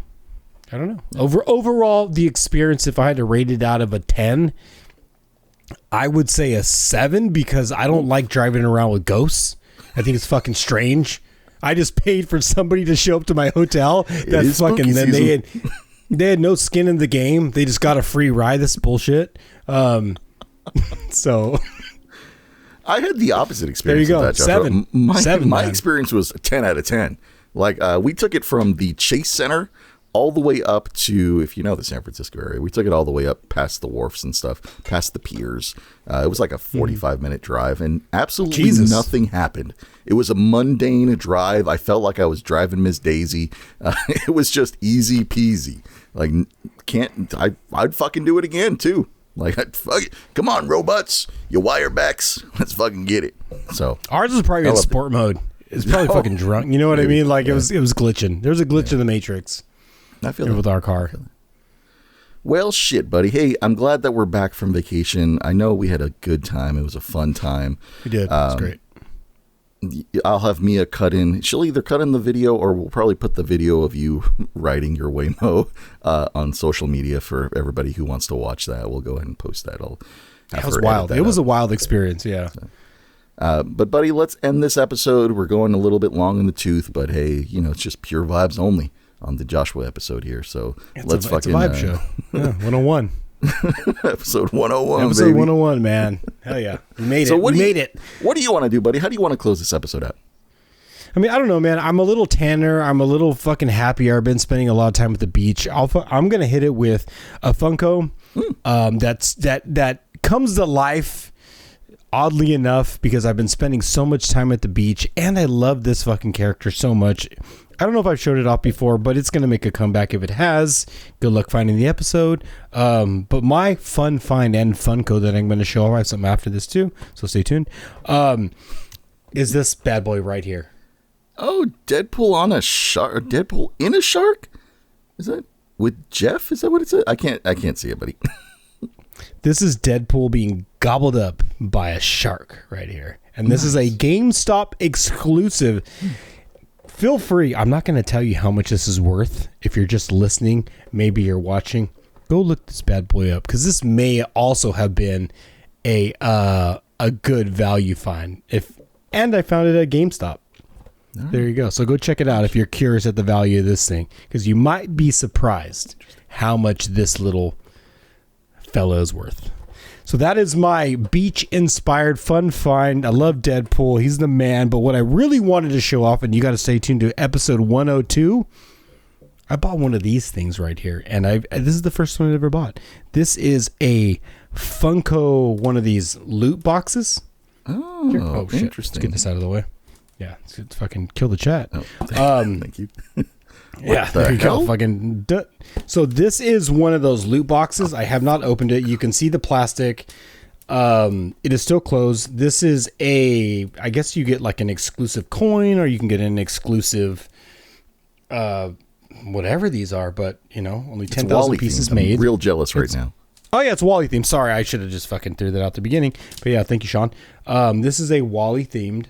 C: I don't know. Overall, the experience, if I had to rate it out of a 10, I would say a 7, because I don't like driving around with ghosts. I think it's fucking strange. I just paid for somebody to show up to my hotel. That's fucking. Then they had no skin in the game. They just got a free ride. That's bullshit. So
B: I had the opposite experience. There you go. With that,
C: 7.
B: My experience was a 10 out of 10. Like we took it from the Chase Center all the way up to, if you know the San Francisco area, we took it all the way up past the wharfs and stuff, past the piers. It was like a 45-minute drive, and absolutely nothing happened. It was a mundane drive. I felt like I was driving Miss Daisy. It was just easy peasy. Like, I'd fucking do it again, too. Like, come on, robots, you wirebacks, let's fucking get it. So
C: ours was probably in sport mode. It's probably fucking drunk. You know what I mean? Like, it was glitching. There was a glitch in the Matrix.
B: I feel
C: with our car.
B: Well, shit, buddy. Hey, I'm glad that we're back from vacation. I know we had a good time. It was a fun time.
C: We did. It was great.
B: I'll have Mia cut in. She'll either cut in the video, or we'll probably put the video of you riding your Waymo on social media for everybody who wants to watch that. We'll go ahead and post that.
C: That was wild. It was a wild experience. Yeah.
B: But buddy, let's end this episode. We're going a little bit long in the tooth, but hey, it's just pure vibes only on the Joshua episode here. So
C: it's a vibe show. Yeah, 101.
B: Episode 101.
C: Episode
B: baby.
C: 101, man. Hell yeah. We made it. We made it.
B: What do you want to do, buddy? How do you want to close this episode out?
C: I mean, I don't know, man. I'm a little tanner. I'm a little fucking happier. I've been spending a lot of time at the beach. I'm going to hit it with a Funko that comes to life oddly enough, because I've been spending so much time at the beach and I love this fucking character so much. I don't know if I've showed it off before, but it's going to make a comeback if it has. Good luck finding the episode. But my fun find and Funko that I'm going to show, I have something after this too, so stay tuned, is this bad boy right here.
B: Oh, Deadpool on a shark. Deadpool in a shark? Is that with Jeff? Is that what it says? I can't see it, buddy.
C: This is Deadpool being gobbled up by a shark right here. And this is a GameStop exclusive. Feel free. I'm not going to tell you how much this is worth. If you're just listening, maybe you're watching, go look this bad boy up, because this may also have been a good value find. And I found it at GameStop. Right. There you go. So go check it out if you're curious at the value of this thing, because you might be surprised how much this little fella is worth. So that is my beach-inspired fun find. I love Deadpool. He's the man. But what I really wanted to show off, and you got to stay tuned to episode 102, I bought one of these things right here. And this is the first one I ever bought. This is a Funko, one of these loot boxes.
B: Oh,
C: shit.
B: Interesting.
C: Let's get this out of the way. Yeah, let's fucking kill the chat.
B: Oh, thank you.
C: Yeah, there you go. Fucking. So this is one of those loot boxes. I have not opened it. You can see the plastic. It is still closed. This is I guess you get like an exclusive coin, or you can get an exclusive, whatever these are. But only 10,000 pieces made.
B: I'm real jealous right now.
C: Oh yeah, it's Wally themed. Sorry, I should have just fucking threw that out at the beginning. But yeah, thank you, Sean. This is a Wally themed,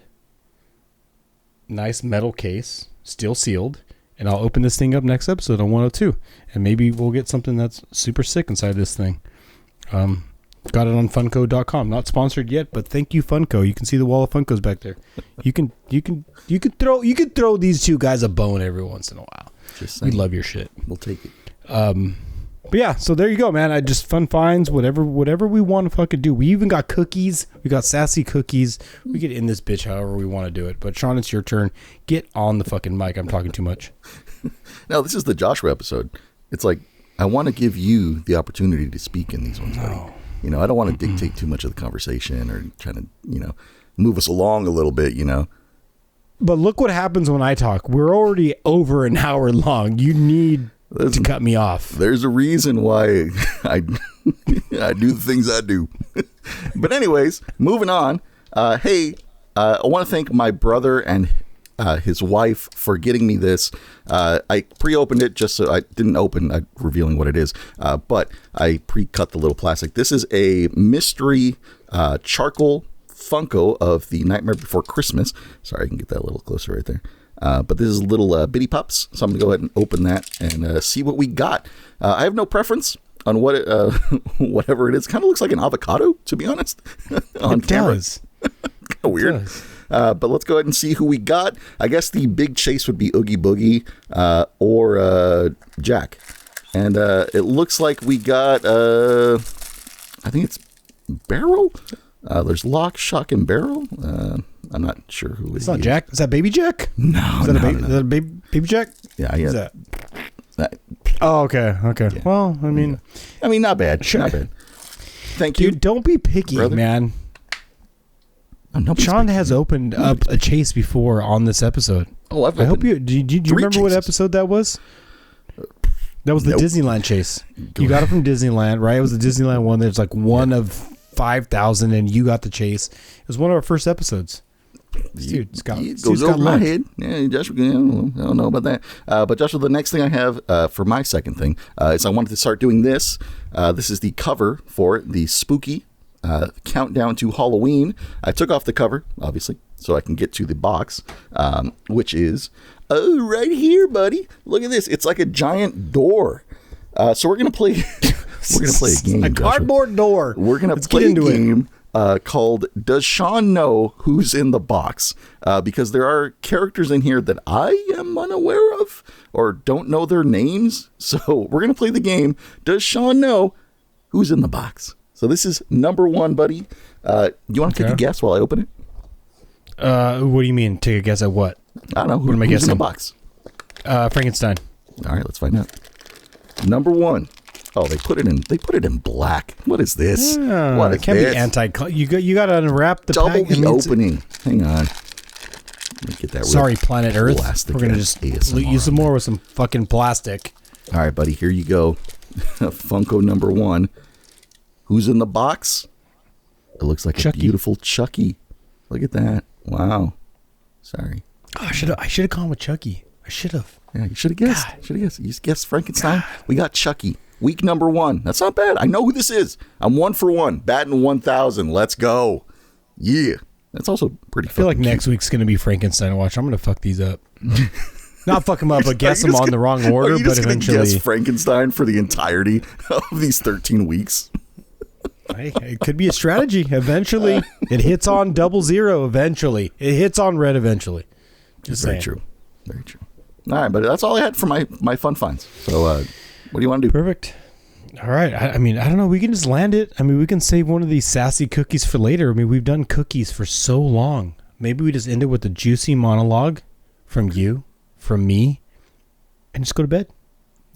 C: nice metal case, still sealed. And I'll open this thing up next episode on 102. And maybe we'll get something that's super sick inside this thing. Got it on Funko.com. Not sponsored yet, but thank you, Funko. You can see the wall of Funkos back there. You could throw these two guys a bone every once in a while. We love your shit.
B: We'll take it.
C: But yeah, so there you go, man. I just fun finds, whatever we want to fucking do. We even got cookies. We got sassy cookies. We get in this bitch however we want to do it. But Sean, it's your turn. Get on the fucking mic. I'm talking too much.
B: No, this is the Joshua episode. It's like, I want to give you the opportunity to speak in these ones, buddy. I don't want to dictate too much of the conversation or trying to, move us along a little bit,
C: But look what happens when I talk. We're already over an hour long. You need to cut me off.
B: There's a reason why I do the things I do. But anyways, moving on. Hey, I want to thank my brother and his wife for getting me this. I pre-opened it just so I didn't open revealing what it is, but I pre-cut the little plastic. This is a mystery charcoal Funko of the Nightmare Before Christmas. Sorry, I can get that a little closer right there. But this is little bitty pups, so I'm going to go ahead and open that and see what we got. I have no preference on what whatever it is. Kind of looks like an avocado, to be honest. On camera.
C: Does.
B: Kind of weird. But let's go ahead and see who we got. I guess the big chase would be Oogie Boogie or Jack. And it looks like we got, I think it's Barrel. There's Lock, Shock, and Barrel. I'm not sure who
C: it's not is. Jack. Is that Baby Jack?
B: No,
C: is that a baby Jack?
B: Yeah,
C: yeah. Oh, okay. Yeah. Well, I mean,
B: not bad. Sure. Not bad. Thank you.
C: Dude, don't be picky, brother. Man.
B: Oh,
C: Sean has opened up a chase before on this episode.
B: Oh,
C: I hope you. Do you remember chases. What episode that was? That was the Disneyland chase. You got it from Disneyland, right? It was the Disneyland one. There's like one of 5,000, and you got the chase. It was one of our first episodes. Dude,
B: it goes over my head. Yeah, Joshua, I don't know about that. But Joshua, the next thing I have for my second thing is I wanted to start doing this. This is the cover for the spooky countdown to Halloween. I took off the cover, obviously, so I can get to the box, which is right here, buddy. Look at this. It's like a giant door. So we're gonna play. We're gonna play a game.
C: A cardboard door.
B: We're gonna play a game called "Does Sean Know Who's in the Box?" Because there are characters in here that I am unaware of or don't know their names. So we're gonna play the game. Does Sean know who's in the box? So this is number one, buddy. You want to take a guess while I open it?
C: What do you mean? Take a guess at what?
B: I don't know.
C: What am I guessing?
B: In the box?
C: Frankenstein.
B: All right, let's find out. Number one. Oh, they put it in black. What is this? What is
C: it can't
B: this?
C: be You got to unwrap the
B: Double
C: pack.
B: the opening. Hang on. Let me get that.
C: Sorry, Planet Earth.
B: Plastic
C: We're gonna just
B: ASMR
C: use some more with some fucking plastic.
B: All right, buddy. Here you go. Funko number 1. Who's in the box? It looks like
C: Chucky.
B: a beautiful Chucky. Look at that. Wow. Sorry.
C: Oh, I should have gone with Chucky. I should have.
B: Yeah, you should have guessed. You guessed Frankenstein. We got Chucky. Week number 1. That's not bad. I know who this is. I'm 1 for 1. Batting 1,000. Let's go. Yeah. That's also pretty.
C: I feel like next week's gonna be Frankenstein. Watch, I'm gonna fuck these up. Not fuck them up, but guess them on the wrong order. But eventually,
B: guess Frankenstein for the entirety of these 13 weeks.
C: Hey, it could be a strategy. Eventually, it hits on 00. Eventually, it hits on red. Eventually, just
B: very
C: saying.
B: true. Very true. All right, but that's all I had for my fun finds. So, what do you want to do?
C: Perfect. All right. I mean, I don't know. We can just land it. I mean, we can save one of these sassy cookies for later. I mean, we've done cookies for so long. Maybe we just end it with a juicy monologue from you, from me, and just go to bed.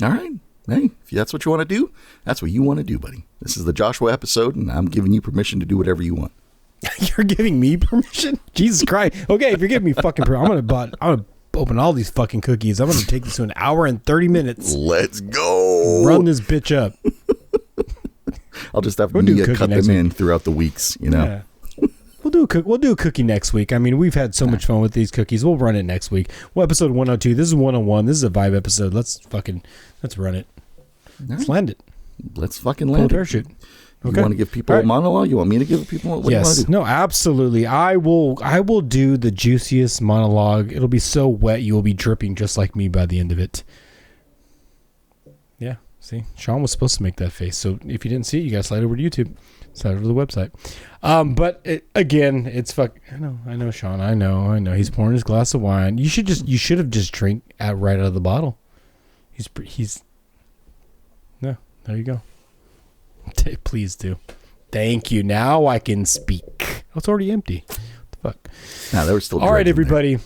B: All right. Hey, if that's what you want to do, that's what you want to do, buddy. This is the Joshua episode, and I'm giving you permission to do whatever you want.
C: You're giving me permission? Jesus Christ. Okay, if you're giving me fucking permission, I'm gonna open all these fucking cookies. I'm gonna take this to an hour and 30 minutes.
B: Let's go.
C: Run this bitch up.
B: I'll just have Mia cut them in throughout the weeks, you know.
C: Yeah. We'll do a cookie next week. I mean, we've had so much fun with these cookies. We'll run it next week. Well, episode 102. This is 101. This is a vibe episode. Let's run it. Let's land it.
B: Let's fucking land it.
C: Parachute. Okay.
B: You want to give people a monologue? You want me to give people? What
C: yes.
B: do you want to do?
C: No, absolutely. I will do the juiciest monologue. It'll be so wet you will be dripping just like me by the end of it. Yeah. See, Sean was supposed to make that face. So if you didn't see it, you guys slide over to YouTube, slide over to the website. But it's fuck. I know, Sean. I know. He's pouring his glass of wine. You should have just drank right out of the bottle. He's. No, there you go. Please do. Thank you. Now I can speak. Oh, it's already empty. What the fuck?
B: No, they were still.
C: All right, everybody.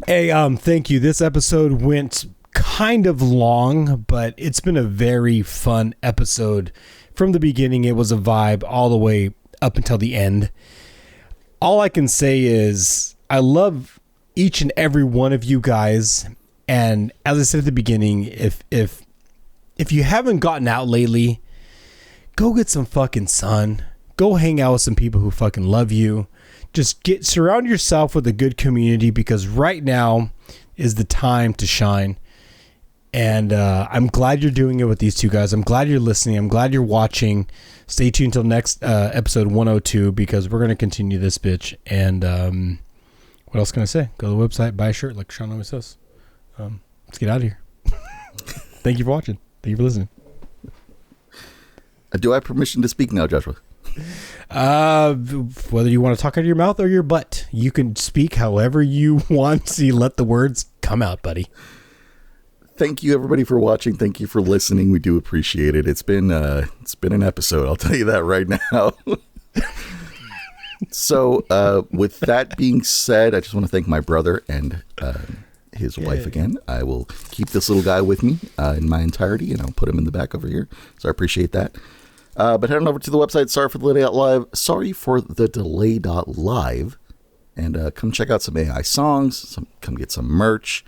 C: Hey, thank you. This episode went kind of long, but it's been a very fun episode. From the beginning, it was a vibe all the way up until the end. All I can say is I love each and every one of you guys. And as I said at the beginning, if you haven't gotten out lately, go get some fucking sun. Go hang out with some people who fucking love you. Just surround yourself with a good community, because right now is the time to shine. And I'm glad you're doing it with these two guys. I'm glad you're listening. I'm glad you're watching. Stay tuned till next episode 102, because we're going to continue this bitch. And what else can I say? Go to the website, buy a shirt like Sean always says. Let's get out of here. Thank you for watching. Thank you for listening.
B: Do I have permission to speak now, Joshua?
C: Whether you want to talk out of your mouth or your butt, you can speak however you want. So you let the words come out, buddy.
B: Thank you, everybody, for watching. Thank you for listening. We do appreciate it. It's been an episode. I'll tell you that right now. So, with that being said, I just want to thank my brother and his wife again. I will keep this little guy with me in my entirety, and I'll put him in the back over here. So I appreciate that. But head on over to the website, sorry for the delay.live, and come check out some AI songs. Come get some merch.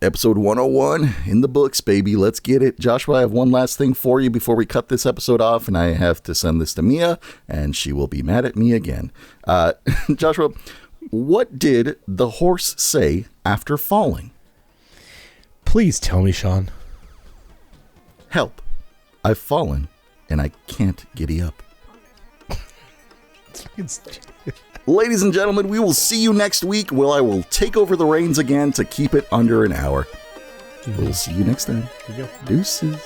B: Episode 101 in the books, baby. Let's get it. Joshua, I have one last thing for you before we cut this episode off, and I have to send this to Mia, and she will be mad at me again. Joshua, what did the horse say after falling?
C: Please tell me, Sean.
B: Help. I've fallen, and I can't giddy up. Ladies and gentlemen, we will see you next week, where I will take over the reins again to keep it under an hour. We'll see you next time.
C: Here you go.
B: Deuces.